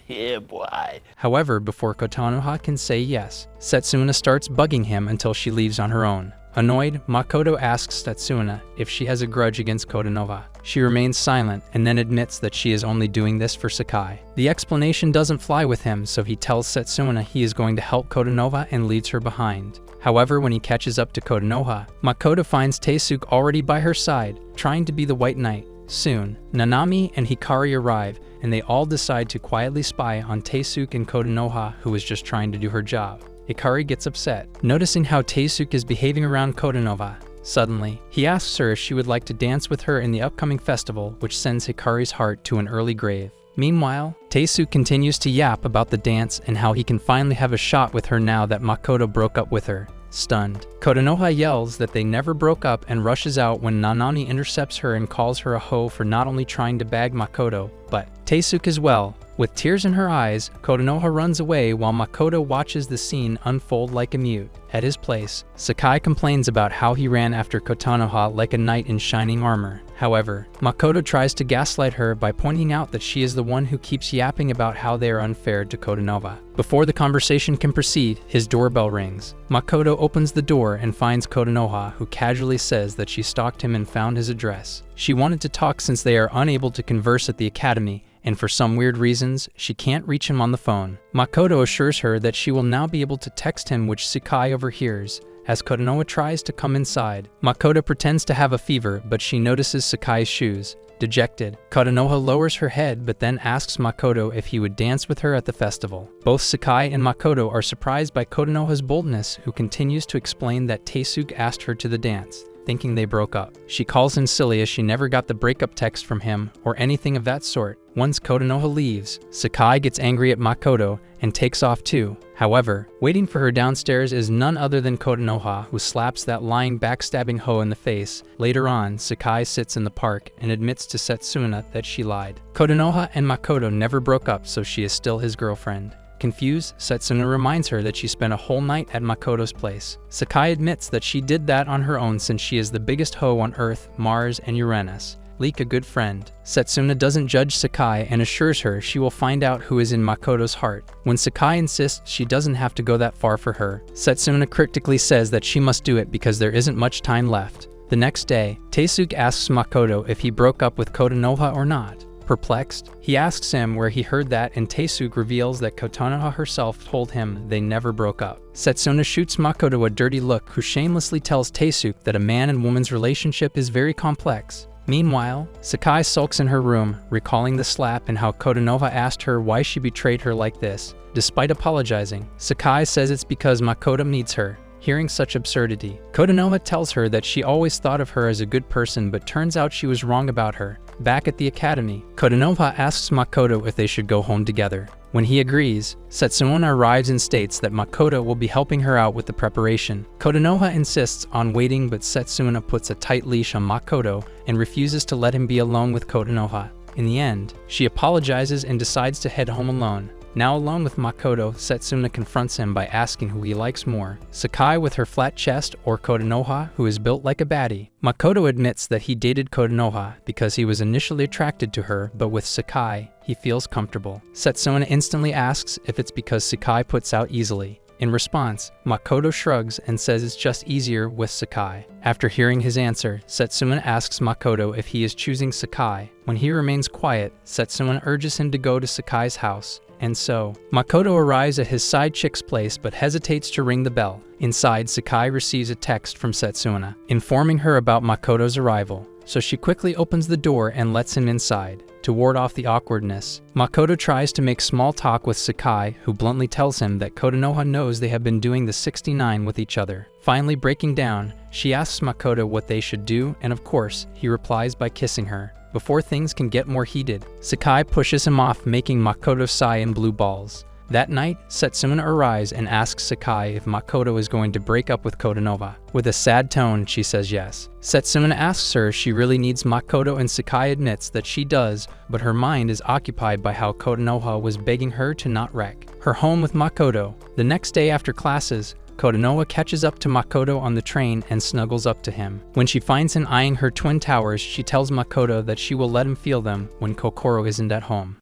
Yeah, boy. However, before Kotonoha can say yes, Setsuna starts bugging him until she leaves on her own. Annoyed, Makoto asks Setsuna if she has a grudge against Kotonoha. She remains silent and then admits that she is only doing this for Sakai. The explanation doesn't fly with him, so he tells Setsuna he is going to help Kotonoha and leaves her behind. However, when he catches up to Kotonoha, Makoto finds Taesuke already by her side, trying to be the White Knight. Soon, Nanami and Hikari arrive, and they all decide to quietly spy on Taesuke and Kotonoha, who is just trying to do her job. Hikari gets upset, noticing how Taesuke is behaving around Kotonoha. Suddenly, he asks her if she would like to dance with her in the upcoming festival, which sends Hikari's heart to an early grave. Meanwhile, Taesuke continues to yap about the dance and how he can finally have a shot with her now that Makoto broke up with her. stunned. Konoha yells that they never broke up and rushes out when Nanami intercepts her and calls her a hoe for not only trying to bag Makoto, but Taesook as well. With tears in her eyes, Konoha runs away while Makoto watches the scene unfold like a mute. At his place, Sakai complains about how he ran after Konoha like a knight in shining armor. However, Makoto tries to gaslight her by pointing out that she is the one who keeps yapping about how they are unfair to Konoha. Before the conversation can proceed, his doorbell rings. Makoto opens the door and finds Konoha, who casually says that she stalked him and found his address. She wanted to talk since they are unable to converse at the academy, and for some weird reasons, she can't reach him on the phone. Makoto assures her that she will now be able to text him, which Sakai overhears. As Konoha tries to come inside, Makoto pretends to have a fever, but she notices Sakai's shoes. Dejected, Konoha lowers her head but then asks Makoto if he would dance with her at the festival. Both Sakai and Makoto are surprised by Konoha's boldness, who continues to explain that Taesook asked her to the dance, thinking they broke up. She calls him silly as she never got the breakup text from him or anything of that sort. Once Konoha leaves, Sakai gets angry at Makoto and takes off too. However, waiting for her downstairs is none other than Konoha, who slaps that lying backstabbing hoe in the face. Later on, Sakai sits in the park and admits to Setsuna that she lied. Konoha and Makoto never broke up, so she is still his girlfriend. Confused, Setsuna reminds her that she spent a whole night at Makoto's place. Sakai admits that she did that on her own since she is the biggest hoe on Earth, Mars, and Uranus. Leak a good friend. Setsuna doesn't judge Sakai and assures her she will find out who is in Makoto's heart. When Sakai insists she doesn't have to go that far for her, Setsuna cryptically says that she must do it because there isn't much time left. The next day, Taesook asks Makoto if he broke up with Konoha or not. Perplexed, he asks him where he heard that, and Taesook reveals that Konoha herself told him they never broke up. Setsuna shoots Makoto a dirty look, who shamelessly tells Taesook that a man and woman's relationship is very complex. Meanwhile, Sakai sulks in her room, recalling the slap and how Konoha asked her why she betrayed her like this. Despite apologizing, Sakai says it's because Makoto needs her. Hearing such absurdity, Konoha tells her that she always thought of her as a good person, but turns out she was wrong about her. Back at the academy, Konoha asks Makoto if they should go home together. When he agrees, Setsuna arrives and states that Makoto will be helping her out with the preparation. Konoha insists on waiting, but Setsuna puts a tight leash on Makoto and refuses to let him be alone with Konoha. In the end, she apologizes and decides to head home alone. Now alone with Makoto, Setsuna confronts him by asking who he likes more, Sakai with her flat chest or Konoha, who is built like a baddie. Makoto admits that he dated Konoha because he was initially attracted to her, but with Sakai, he feels comfortable. Setsuna instantly asks if it's because Sakai puts out easily. In response, Makoto shrugs and says it's just easier with Sakai. After hearing his answer, Setsuna asks Makoto if he is choosing Sakai. When he remains quiet, Setsuna urges him to go to Sakai's house. And so, Makoto arrives at his side chick's place but hesitates to ring the bell. Inside, Sakai receives a text from Setsuna, informing her about Makoto's arrival. So she quickly opens the door and lets him inside. To ward off the awkwardness, Makoto tries to make small talk with Sakai, who bluntly tells him that Konoha knows they have been doing the 69 with each other. Finally breaking down, she asks Makoto what they should do, and of course, he replies by kissing her. Before things can get more heated, Sakai pushes him off, making Makoto sigh in blue balls. That night, Setsuna arrives and asks Sakai if Makoto is going to break up with Konoha. With a sad tone, she says yes. Setsuna asks her if she really needs Makoto, and Sakai admits that she does, but her mind is occupied by how Konoha was begging her to not wreck her home with Makoto. The next day after classes, Konoha catches up to Makoto on the train and snuggles up to him. When she finds him eyeing her twin towers, she tells Makoto that she will let him feel them when Kokoro isn't at home.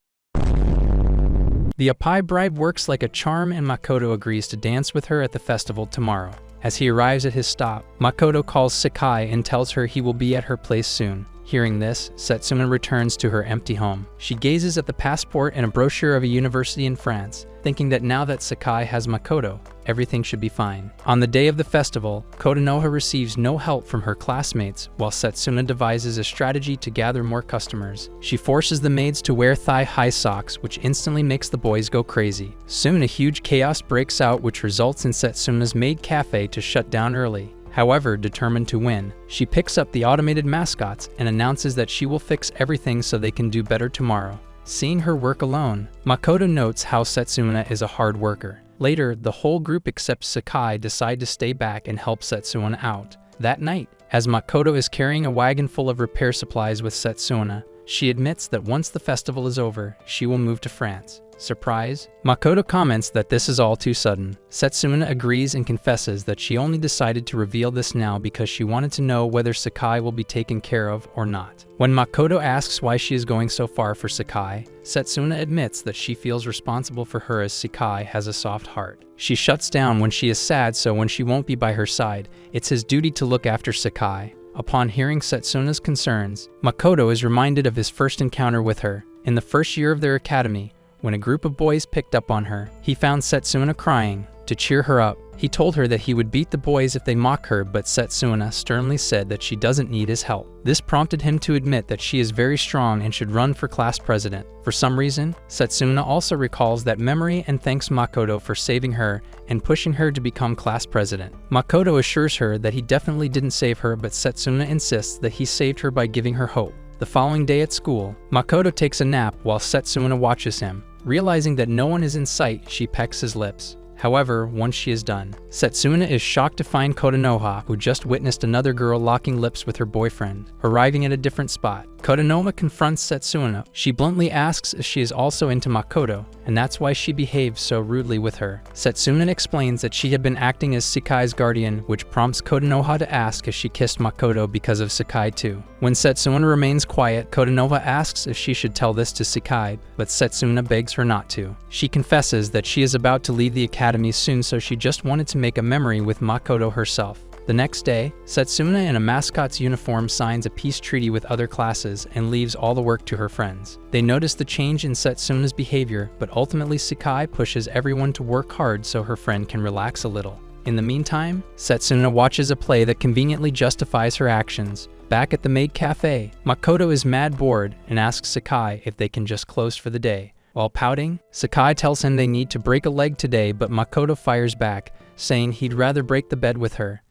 The Apai bribe works like a charm, and Makoto agrees to dance with her at the festival tomorrow. As he arrives at his stop, Makoto calls Sakai and tells her he will be at her place soon. Hearing this, Setsuna returns to her empty home. She gazes at the passport and a brochure of a university in France, thinking that now that Sakai has Makoto, everything should be fine. On the day of the festival, Konoha receives no help from her classmates, while Setsuna devises a strategy to gather more customers. She forces the maids to wear thigh-high socks, which instantly makes the boys go crazy. Soon a huge chaos breaks out, which results in Setsuna's maid cafe to shut down early. However, determined to win, she picks up the automated mascots and announces that she will fix everything so they can do better tomorrow. Seeing her work alone, Makoto notes how Setsuna is a hard worker. Later, the whole group except Sakai decide to stay back and help Setsuna out. That night, as Makoto is carrying a wagon full of repair supplies with Setsuna, she admits that once the festival is over, she will move to France. Surprise? Makoto comments that this is all too sudden. Setsuna agrees and confesses that she only decided to reveal this now because she wanted to know whether Sakai will be taken care of or not. When Makoto asks why she is going so far for Sakai, Setsuna admits that she feels responsible for her as Sakai has a soft heart. She shuts down when she is sad, so when she won't be by her side, it's his duty to look after Sakai. Upon hearing Setsuna's concerns, Makoto is reminded of his first encounter with her. In the first year of their academy, when a group of boys picked up on her, he found Setsuna crying. To cheer her up, he told her that he would beat the boys if they mock her, but Setsuna sternly said that she doesn't need his help. This prompted him to admit that she is very strong and should run for class president. For some reason, Setsuna also recalls that memory and thanks Makoto for saving her and pushing her to become class president. Makoto assures her that he definitely didn't save her, but Setsuna insists that he saved her by giving her hope. The following day at school, Makoto takes a nap while Setsuna watches him. Realizing that no one is in sight, she pecks his lips. However, once she is done, Setsuna is shocked to find Kotonoha, who just witnessed another girl locking lips with her boyfriend, arriving at a different spot. Kotonoha confronts Setsuna. She bluntly asks if she is also into Makoto, and that's why she behaves so rudely with her. Setsuna explains that she had been acting as Sakai's guardian, which prompts Kotonoha to ask if she kissed Makoto because of Sakai too. When Setsuna remains quiet, Kotonoha asks if she should tell this to Sakai, but Setsuna begs her not to. She confesses that she is about to leave the academy soon, so she just wanted to make a memory with Makoto herself. The next day, Setsuna in a mascot's uniform signs a peace treaty with other classes and leaves all the work to her friends. They notice the change in Setsuna's behavior, but ultimately Sakai pushes everyone to work hard so her friend can relax a little. In the meantime, Setsuna watches a play that conveniently justifies her actions. Back at the maid cafe, Makoto is mad bored and asks Sakai if they can just close for the day. While pouting, Sakai tells him they need to break a leg today, but Makoto fires back, saying he'd rather break the bed with her.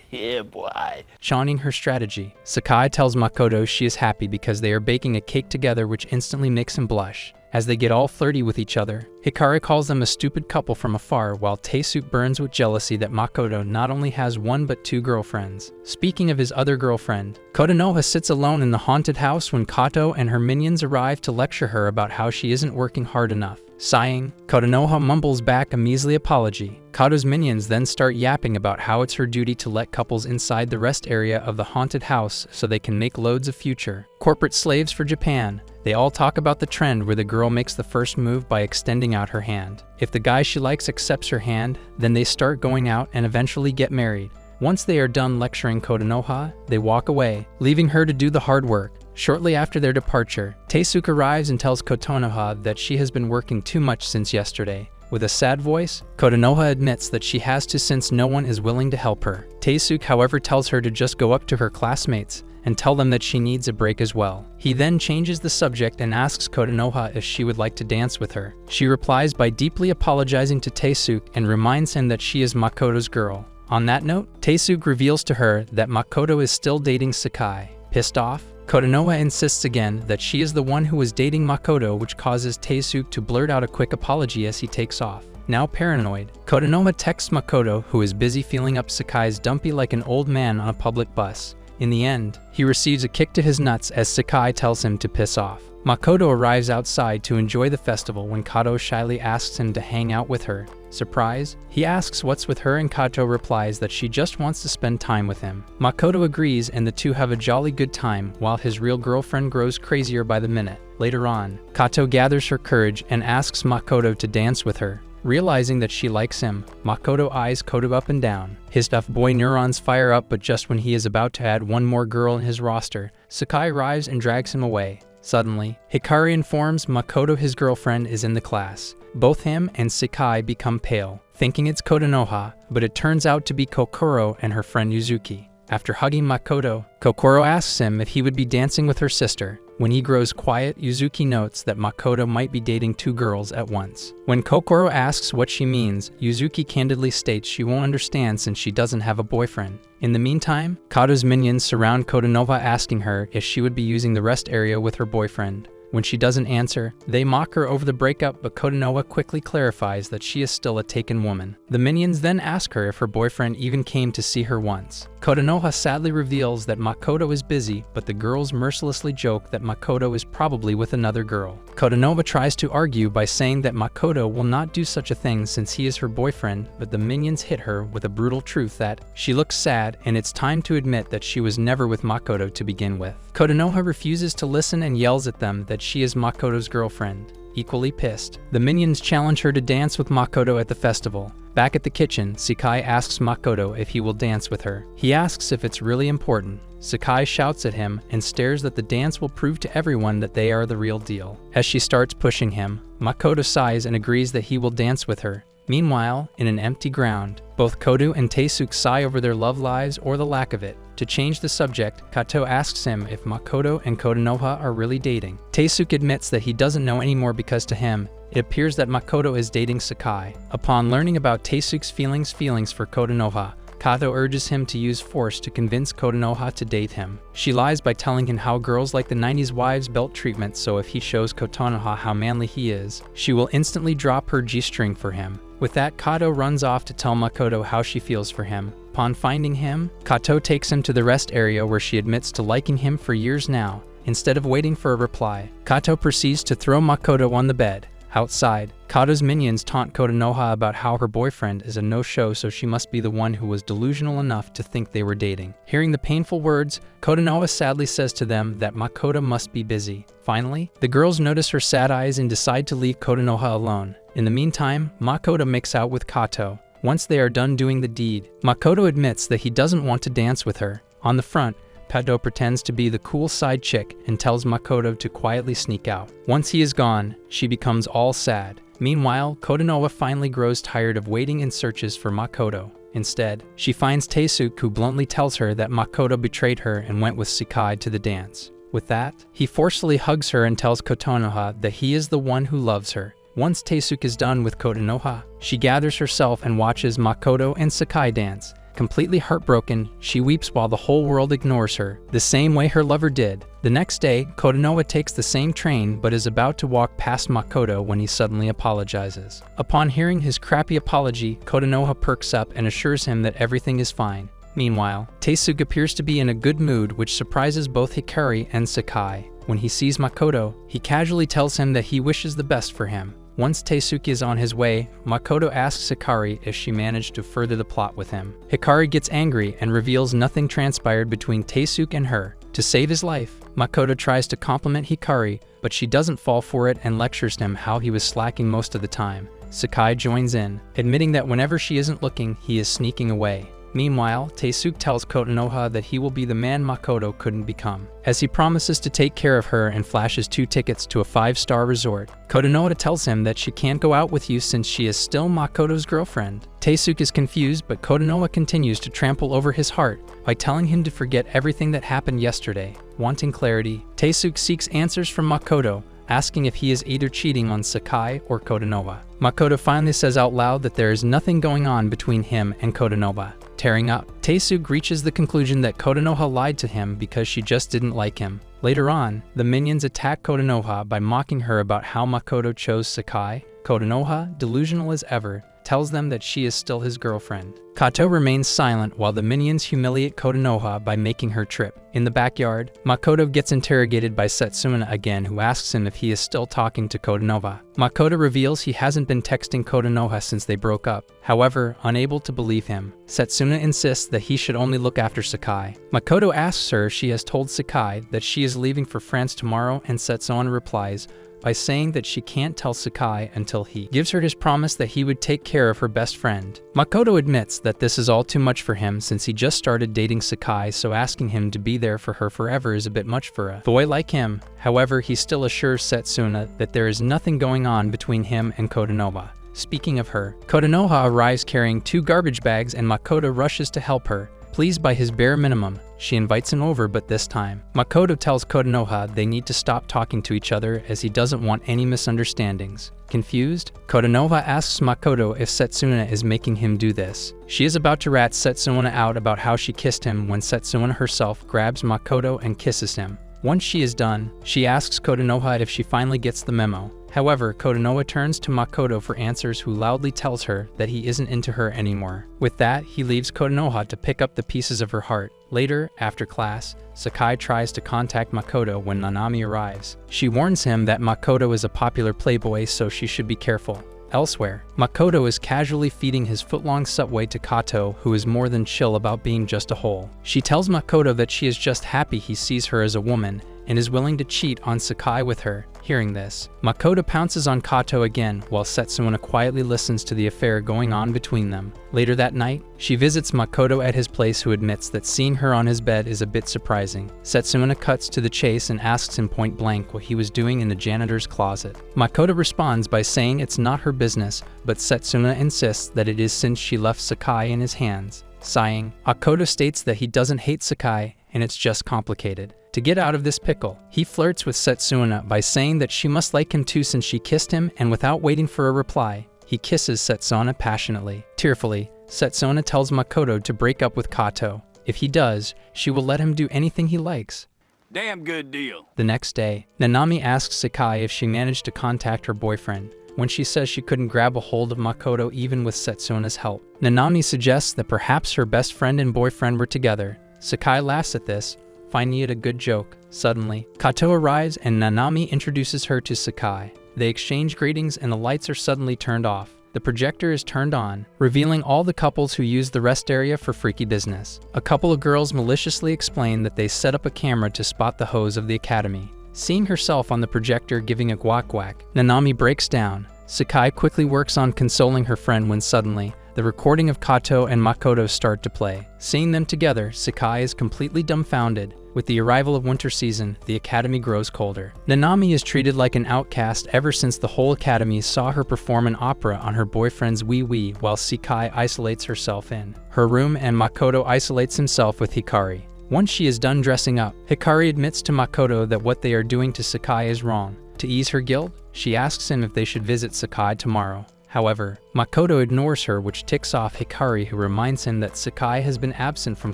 Yeah, boy. Chaunting her strategy, Sakai tells Makoto she is happy because they are baking a cake together, which instantly makes him blush. As they get all flirty with each other, Hikari calls them a stupid couple from afar, while Taesuke burns with jealousy that Makoto not only has one but two girlfriends. Speaking of his other girlfriend, Kotonoha sits alone in the haunted house when Kato and her minions arrive to lecture her about how she isn't working hard enough. Sighing, Kotonoha mumbles back a measly apology. Kato's minions then start yapping about how it's her duty to let couples inside the rest area of the haunted house so they can make loads of future corporate slaves for Japan. They all talk about the trend where the girl makes the first move by extending out her hand. If the guy she likes accepts her hand, then they start going out and eventually get married. Once they are done lecturing Kotonoha, they walk away, leaving her to do the hard work. Shortly after their departure, Taesuke arrives and tells Kotonoha that she has been working too much since yesterday. With a sad voice, Kotonoha admits that she has to since no one is willing to help her. Taesuke, however, tells her to just go up to her classmates and tell them that she needs a break as well. He then changes the subject and asks Kotonoha if she would like to dance with her. She replies by deeply apologizing to Taesuke and reminds him that she is Makoto's girl. On that note, Taesuke reveals to her that Makoto is still dating Sakai. Pissed off, Kotonoha insists again that she is the one who was dating Makoto, which causes Taesuke to blurt out a quick apology as he takes off. Now paranoid, Kotonoha texts Makoto, who is busy feeling up Sakai's dumpy like an old man on a public bus. In the end, he receives a kick to his nuts as Sakai tells him to piss off. Makoto arrives outside to enjoy the festival when Kato shyly asks him to hang out with her. Surprise, he asks what's with her and Kato replies that she just wants to spend time with him. Makoto agrees and the two have a jolly good time while his real girlfriend grows crazier by the minute. Later on, Kato gathers her courage and asks Makoto to dance with her. Realizing that she likes him, Makoto eyes Kato up and down. His stuffed boy neurons fire up, but just when he is about to add one more girl in his roster, Sakai arrives and drags him away. Suddenly, Hikari informs Makoto his girlfriend is in the class. Both him and Sakai become pale, thinking it's Kotonoha, but it turns out to be Kokoro and her friend Yuzuki. After hugging Makoto, Kokoro asks him if he would be dancing with her sister. When he grows quiet, Yuzuki notes that Makoto might be dating two girls at once. When Kokoro asks what she means, Yuzuki candidly states she won't understand since she doesn't have a boyfriend. In the meantime, Kato's minions surround Kotonoha asking her if she would be using the rest area with her boyfriend. When she doesn't answer, they mock her over the breakup, but Konoha quickly clarifies that she is still a taken woman. The minions then ask her if her boyfriend even came to see her once. Konoha sadly reveals that Makoto is busy, but the girls mercilessly joke that Makoto is probably with another girl. Konoha tries to argue by saying that Makoto will not do such a thing since he is her boyfriend, but the minions hit her with a brutal truth that she looks sad and it's time to admit that she was never with Makoto to begin with. Konoha refuses to listen and yells at them that she is Makoto's girlfriend. Equally pissed, the minions challenge her to dance with Makoto at the festival. Back at the kitchen, Sakai asks Makoto if he will dance with her. He asks if it's really important. Sakai shouts at him and stares that the dance will prove to everyone that they are the real deal. As she starts pushing him, Makoto sighs and agrees that he will dance with her. Meanwhile, in an empty ground, both Kodo and Taesuke sigh over their love lives or the lack of it. To change the subject, Kato asks him if Makoto and Konoha are really dating. Taesuke admits that he doesn't know anymore because to him, it appears that Makoto is dating Sakai. Upon learning about Taesuke's feelings for Konoha, Kato urges him to use force to convince Konoha to date him. She lies by telling him how girls like the 90s wives belt treatment, so if he shows Konoha how manly he is, she will instantly drop her G-string for him. With that, Kato runs off to tell Makoto how she feels for him. Upon finding him, Kato takes him to the rest area where she admits to liking him for years now. Instead of waiting for a reply, Kato proceeds to throw Makoto on the bed. Outside, Kato's minions taunt Konoha about how her boyfriend is a no-show, so she must be the one who was delusional enough to think they were dating. Hearing the painful words, Konoha sadly says to them that Makoto must be busy. Finally, the girls notice her sad eyes and decide to leave Konoha alone. In the meantime, Makoto makes out with Kato. Once they are done doing the deed, Makoto admits that he doesn't want to dance with her. On the front, Kato pretends to be the cool side chick and tells Makoto to quietly sneak out. Once he is gone, she becomes all sad. Meanwhile, Konoha finally grows tired of waiting and searches for Makoto. Instead, she finds Taesuke, who bluntly tells her that Makoto betrayed her and went with Sakai to the dance. With that, he forcefully hugs her and tells Konoha that he is the one who loves her. Once Taesuke is done with Konoha, she gathers herself and watches Makoto and Sakai dance. Completely heartbroken, she weeps while the whole world ignores her, the same way her lover did. The next day, Konoha takes the same train but is about to walk past Makoto when he suddenly apologizes. Upon hearing his crappy apology, Konoha perks up and assures him that everything is fine. Meanwhile, Taesuke appears to be in a good mood, which surprises both Hikari and Sakai. When he sees Makoto, he casually tells him that he wishes the best for him. Once Taesuke is on his way, Makoto asks Hikari if she managed to further the plot with him. Hikari gets angry and reveals nothing transpired between Taesuke and her. To save his life, Makoto tries to compliment Hikari, but she doesn't fall for it and lectures him how he was slacking most of the time. Sakai joins in, admitting that whenever she isn't looking, he is sneaking away. Meanwhile, Taesuke tells Konoha that he will be the man Makoto couldn't become, as he promises to take care of her and flashes 2 tickets to a 5-star resort. Konoha tells him that she can't go out with you since she is still Makoto's girlfriend. Taesuke is confused, but Konoha continues to trample over his heart by telling him to forget everything that happened yesterday. Wanting clarity, Taesuke seeks answers from Makoto, asking if he is either cheating on Sakai or Konoha. Makoto finally says out loud that there is nothing going on between him and Konoha. Tearing up, Taesuke reaches the conclusion that Konoha lied to him because she just didn't like him. Later on, the minions attack Konoha by mocking her about how Makoto chose Sakai. Konoha, delusional as ever, tells them that she is still his girlfriend. Kato remains silent while the minions humiliate Konoha by making her trip. In the backyard, Makoto gets interrogated by Setsuna again, who asks him if he is still talking to Konoha. Makoto reveals he hasn't been texting Konoha since they broke up. However, unable to believe him, Setsuna insists that he should only look after Sakai. Makoto asks her if she has told Sakai that she is leaving for France tomorrow, and Setsuna replies by saying that she can't tell Sakai until he gives her his promise that he would take care of her best friend. Makoto admits that this is all too much for him since he just started dating Sakai, so asking him to be there for her forever is a bit much for a boy like him. However, he still assures Setsuna that there is nothing going on between him and Konoha. Speaking of her, Konoha arrives carrying 2 garbage bags and Makoto rushes to help her. Pleased by his bare minimum, she invites him over, but this time, Makoto tells Konoha they need to stop talking to each other as he doesn't want any misunderstandings. Confused, Konoha asks Makoto if Setsuna is making him do this. She is about to rat Setsuna out about how she kissed him when Setsuna herself grabs Makoto and kisses him. Once she is done, she asks Kotonoha if she finally gets the memo. However, Kotonoha turns to Makoto for answers, who loudly tells her that he isn't into her anymore. With that, he leaves Kotonoha to pick up the pieces of her heart. Later, after class, Sakai tries to contact Makoto when Nanami arrives. She warns him that Makoto is a popular playboy, so she should be careful. Elsewhere, Makoto is casually feeding his foot-long subway to Kato, who is more than chill about being just a hole. She tells Makoto that she is just happy he sees her as a woman and is willing to cheat on Sakai with her. Hearing this, Makoto pounces on Kato again, while Setsuna quietly listens to the affair going on between them. Later that night, she visits Makoto at his place, who admits that seeing her on his bed is a bit surprising. Setsuna cuts to the chase and asks him point blank what he was doing in the janitor's closet. Makoto responds by saying it's not her business, but Setsuna insists that it is, since she left Sakai in his hands. Sighing, Makoto states that he doesn't hate Sakai, and it's just complicated. To get out of this pickle, he flirts with Setsuna by saying that she must like him too, since she kissed him, and without waiting for a reply, he kisses Setsuna passionately. Tearfully, Setsuna tells Makoto to break up with Kato. If he does, she will let him do anything he likes. Damn good deal. The next day, Nanami asks Sakai if she managed to contact her boyfriend. When she says she couldn't grab a hold of Makoto even with Setsuna's help, Nanami suggests that perhaps her best friend and boyfriend were together. Sakai laughs at this, finding it a good joke. Suddenly, Kato arrives and Nanami introduces her to Sakai. They exchange greetings and the lights are suddenly turned off. The projector is turned on, revealing all the couples who use the rest area for freaky business. A couple of girls maliciously explain that they set up a camera to spot the hoes of the academy. Seeing herself on the projector giving a guac, Nanami breaks down. Sakai quickly works on consoling her friend when suddenly, the recording of Kato and Makoto start to play. Seeing them together, Sakai is completely dumbfounded. With the arrival of winter season, the academy grows colder. Nanami is treated like an outcast ever since the whole academy saw her perform an opera on her boyfriend's wee-wee, while Sakai isolates herself in her room and Makoto isolates himself with Hikari. Once she is done dressing up, Hikari admits to Makoto that what they are doing to Sakai is wrong. To ease her guilt, she asks him if they should visit Sakai tomorrow. However, Makoto ignores her, which ticks off Hikari, who reminds him that Sakai has been absent from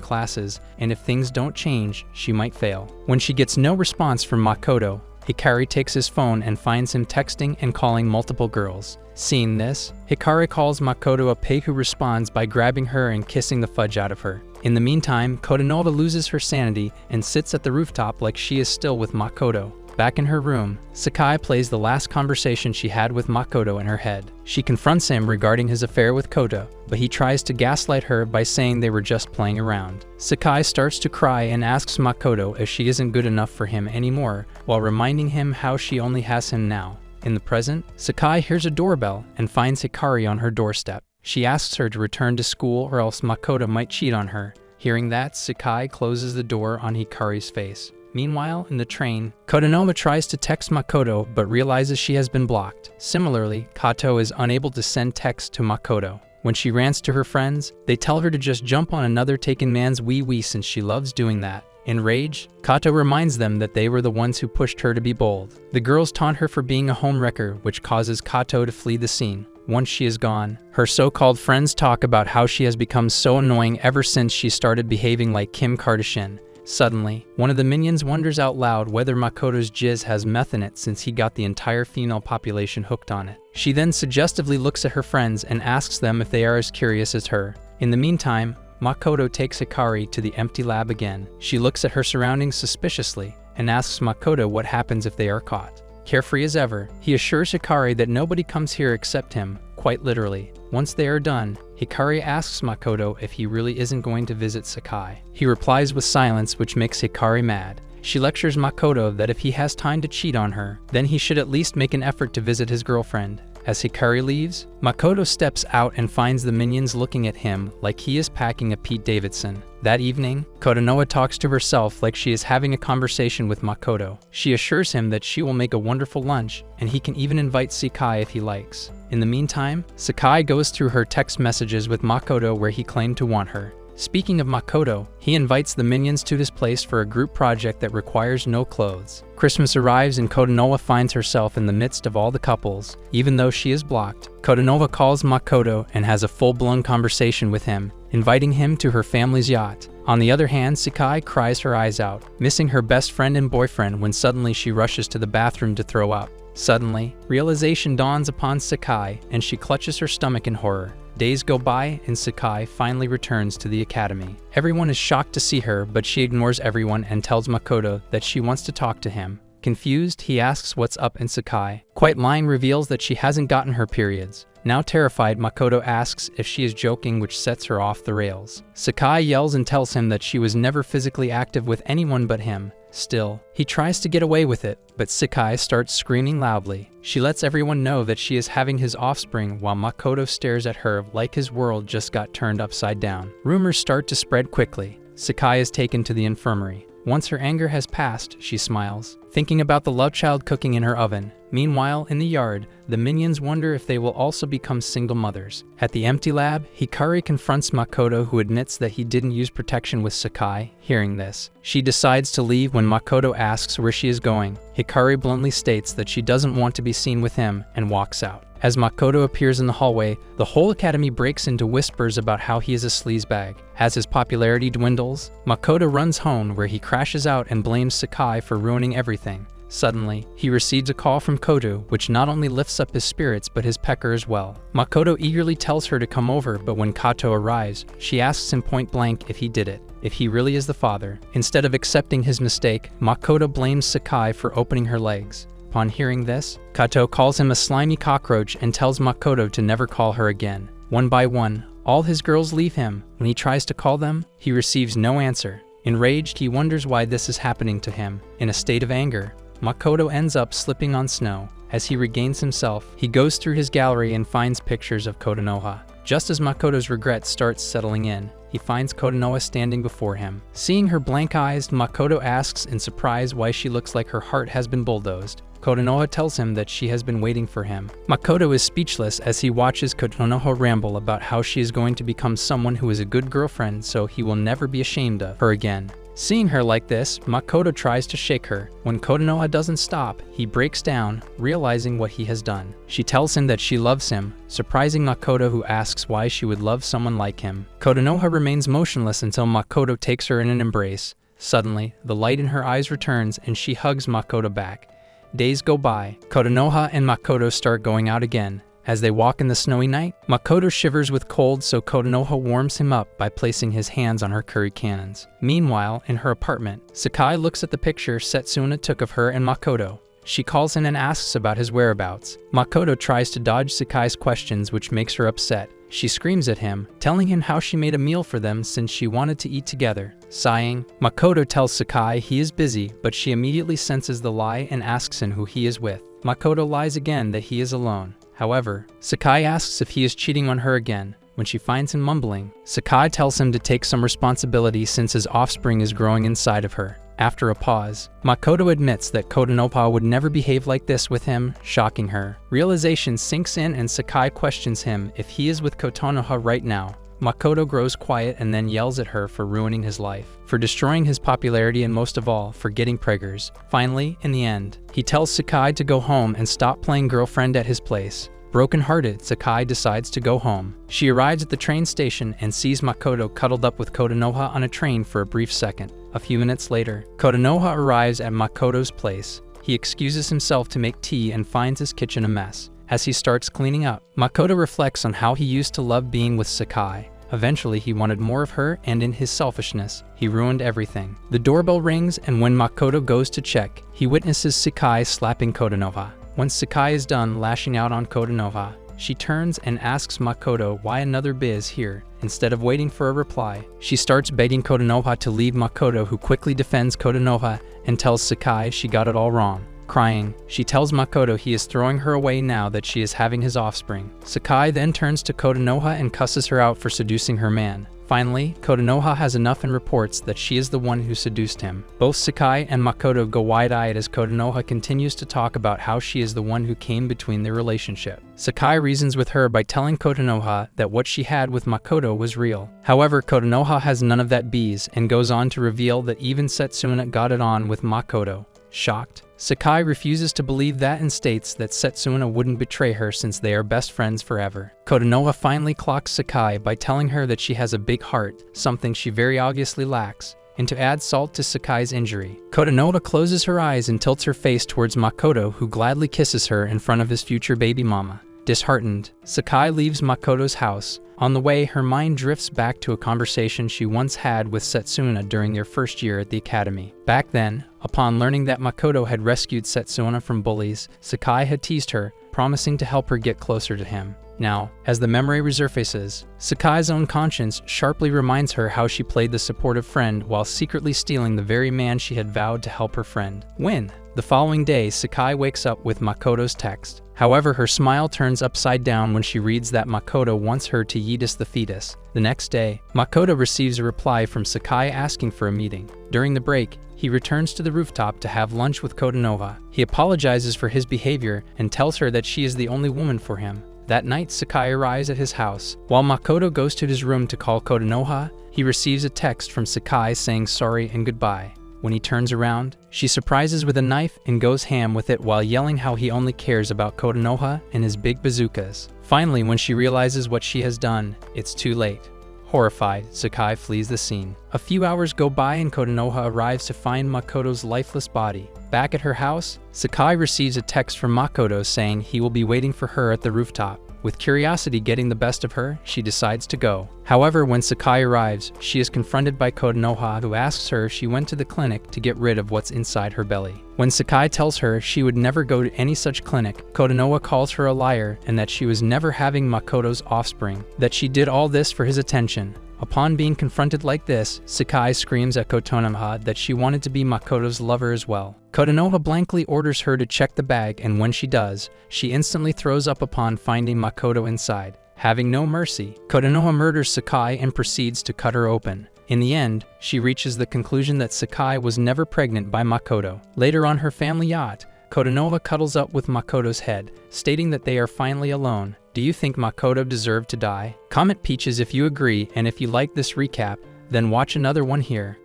classes, and if things don't change, she might fail. When she gets no response from Makoto, Hikari takes his phone and finds him texting and calling multiple girls. Seeing this, Hikari calls Makoto a pig, who responds by grabbing her and kissing the fudge out of her. In the meantime, Kotonoha loses her sanity and sits at the rooftop like she is still with Makoto. Back in her room, Sakai plays the last conversation she had with Makoto in her head. She confronts him regarding his affair with Koto, but he tries to gaslight her by saying they were just playing around. Sakai starts to cry and asks Makoto if she isn't good enough for him anymore, while reminding him how she only has him now. In the present, Sakai hears a doorbell and finds Hikari on her doorstep. She asks her to return to school or else Makoto might cheat on her. Hearing that, Sakai closes the door on Hikari's face. Meanwhile, in the train, Kotonoha tries to text Makoto but realizes she has been blocked. Similarly, Kato is unable to send text to Makoto. When she rants to her friends, they tell her to just jump on another taken man's wee-wee since she loves doing that. Enraged, Kato reminds them that they were the ones who pushed her to be bold. The girls taunt her for being a homewrecker, which causes Kato to flee the scene. Once she is gone, her so-called friends talk about how she has become so annoying ever since she started behaving like Kim Kardashian. Suddenly, one of the minions wonders out loud whether Makoto's jizz has meth in it, since he got the entire female population hooked on it. She then suggestively looks at her friends and asks them if they are as curious as her. In the meantime, Makoto takes Hikari to the empty lab again. She looks at her surroundings suspiciously and asks Makoto what happens if they are caught. Carefree as ever, he assures Hikari that nobody comes here except him, quite literally. Once they are done, Hikari asks Makoto if he really isn't going to visit Sakai. He replies with silence, which makes Hikari mad. She lectures Makoto that if he has time to cheat on her, then he should at least make an effort to visit his girlfriend. As Hikari leaves, Makoto steps out and finds the minions looking at him like he is packing a Pete Davidson. That evening, Kotonoha talks to herself like she is having a conversation with Makoto. She assures him that she will make a wonderful lunch, and he can even invite Sakai if he likes. In the meantime, Sakai goes through her text messages with Makoto where he claimed to want her. Speaking of Makoto, he invites the minions to his place for a group project that requires no clothes. Christmas arrives and Kotonoha finds herself in the midst of all the couples, even though she is blocked. Kotonoha calls Makoto and has a full-blown conversation with him, inviting him to her family's yacht. On the other hand, Sakai cries her eyes out, missing her best friend and boyfriend when suddenly she rushes to the bathroom to throw up. Suddenly, realization dawns upon Sakai and she clutches her stomach in horror. Days go by and Sakai finally returns to the academy. Everyone is shocked to see her, but she ignores everyone and tells Makoto that she wants to talk to him. Confused, he asks what's up and Sakai, quite lying, reveals that she hasn't gotten her periods. Now terrified, Makoto asks if she is joking, which sets her off the rails. Sakai yells and tells him that she was never physically active with anyone but him. Still, he tries to get away with it, but Sakai starts screaming loudly. She lets everyone know that she is having his offspring while Makoto stares at her like his world just got turned upside down. Rumors start to spread quickly. Sakai is taken to the infirmary. Once her anger has passed, she smiles, thinking about the love child cooking in her oven. Meanwhile, in the yard, the minions wonder if they will also become single mothers. At the empty lab, Hikari confronts Makoto, who admits that he didn't use protection with Sakai. Hearing this, she decides to leave when Makoto asks where she is going. Hikari bluntly states that she doesn't want to be seen with him and walks out. As Makoto appears in the hallway, the whole academy breaks into whispers about how he is a sleazebag. As his popularity dwindles, Makoto runs home where he crashes out and blames Sakai for ruining everything. Suddenly, he receives a call from Koto, which not only lifts up his spirits but his pecker as well. Makoto eagerly tells her to come over, but when Kato arrives, she asks him point blank if he did it, if he really is the father. Instead of accepting his mistake, Makoto blames Sakai for opening her legs. Upon hearing this, Kato calls him a slimy cockroach and tells Makoto to never call her again. One by one, all his girls leave him. When he tries to call them, he receives no answer. Enraged, he wonders why this is happening to him. In a state of anger, Makoto ends up slipping on snow. As he regains himself, he goes through his gallery and finds pictures of Kotonoha. Just as Makoto's regret starts settling in, he finds Kotonoha standing before him. Seeing her blank eyes, Makoto asks in surprise why she looks like her heart has been bulldozed. Kotonoha tells him that she has been waiting for him. Makoto is speechless as he watches Kotonoha ramble about how she is going to become someone who is a good girlfriend so he will never be ashamed of her again. Seeing her like this, Makoto tries to shake her. When Kotonoha doesn't stop, he breaks down, realizing what he has done. She tells him that she loves him, surprising Makoto, who asks why she would love someone like him. Kotonoha remains motionless until Makoto takes her in an embrace. Suddenly, the light in her eyes returns and she hugs Makoto back. Days go by. Kotonoha and Makoto start going out again. As they walk in the snowy night, Makoto shivers with cold, so Kotonoha warms him up by placing his hands on her curry cannons. Meanwhile, in her apartment, Sakai looks at the picture Setsuna took of her and Makoto. She calls in and asks about his whereabouts. Makoto tries to dodge Sakai's questions, which makes her upset. She screams at him, telling him how she made a meal for them since she wanted to eat together. Sighing, Makoto tells Sakai he is busy, but she immediately senses the lie and asks him who he is with. Makoto lies again that he is alone. However, Sakai asks if he is cheating on her again. When she finds him mumbling, Sakai tells him to take some responsibility since his offspring is growing inside of her. After a pause, Makoto admits that Kotonoha would never behave like this with him, shocking her. Realization sinks in and Sakai questions him if he is with Kotonoha right now. Makoto grows quiet and then yells at her for ruining his life, for destroying his popularity, and most of all, for getting preggers. Finally, in the end, he tells Sakai to go home and stop playing girlfriend at his place. Broken-hearted, Sakai decides to go home. She arrives at the train station and sees Makoto cuddled up with Kotonoha on a train for a brief second. A few minutes later, Kotonoha arrives at Makoto's place. He excuses himself to make tea and finds his kitchen a mess. As he starts cleaning up, Makoto reflects on how he used to love being with Sakai. Eventually, he wanted more of her, and in his selfishness, he ruined everything. The doorbell rings, and when Makoto goes to check, he witnesses Sakai slapping Kotonoha. Once Sakai is done lashing out on Kotonoha, she turns and asks Makoto why another bit is here. Instead of waiting for a reply, she starts begging Kotonoha to leave Makoto, who quickly defends Kotonoha and tells Sakai she got it all wrong. Crying, she tells Makoto he is throwing her away now that she is having his offspring. Sakai then turns to Kotonoha and cusses her out for seducing her man. Finally, Konoha has enough and reports that she is the one who seduced him. Both Sakai and Makoto go wide-eyed as Konoha continues to talk about how she is the one who came between their relationship. Sakai reasons with her by telling Konoha that what she had with Makoto was real. However, Konoha has none of that bees and goes on to reveal that even Setsuna got it on with Makoto. Shocked, Sakai refuses to believe that and states that Setsuna wouldn't betray her since they are best friends forever. Konoha finally clocks Sakai by telling her that she has a big heart, something she very obviously lacks, and to add salt to Sakai's injury. Konoha closes her eyes and tilts her face towards Makoto, who gladly kisses her in front of his future baby mama. Disheartened, Sakai leaves Makoto's house. On the way, her mind drifts back to a conversation she once had with Setsuna during their first year at the academy. Back then, upon learning that Makoto had rescued Setsuna from bullies, Sakai had teased her, promising to help her get closer to him. Now, as the memory resurfaces, Sakai's own conscience sharply reminds her how she played the supportive friend while secretly stealing the very man she had vowed to help her friend win. The following day, Sakai wakes up with Makoto's text. However, her smile turns upside down when she reads that Makoto wants her to yeetus the fetus. The next day, Makoto receives a reply from Sakai asking for a meeting. During the break, he returns to the rooftop to have lunch with Konoha. He apologizes for his behavior and tells her that she is the only woman for him. That night, Sakai arrives at his house. While Makoto goes to his room to call Konoha, he receives a text from Sakai saying sorry and goodbye. When he turns around, she surprises with a knife and goes ham with it while yelling how he only cares about Konoha and his big bazookas. Finally, when she realizes what she has done, it's too late. Horrified, Sakai flees the scene. A few hours go by and Konoha arrives to find Makoto's lifeless body. Back at her house, Sakai receives a text from Makoto saying he will be waiting for her at the rooftop. With curiosity getting the best of her, she decides to go. However, when Sakai arrives, she is confronted by Konoha, who asks her if she went to the clinic to get rid of what's inside her belly. When Sakai tells her she would never go to any such clinic, Konoha calls her a liar and that she was never having Makoto's offspring, that she did all this for his attention. Upon being confronted like this, Sakai screams at Konoha that she wanted to be Makoto's lover as well. Konoha blankly orders her to check the bag, and when she does, she instantly throws up upon finding Makoto inside. Having no mercy, Konoha murders Sakai and proceeds to cut her open. In the end, she reaches the conclusion that Sakai was never pregnant by Makoto. Later on her family yacht, Konoha cuddles up with Makoto's head, stating that they are finally alone. Do you think Makoto deserved to die? Comment Peaches if you agree, and if you like this recap, then watch another one here.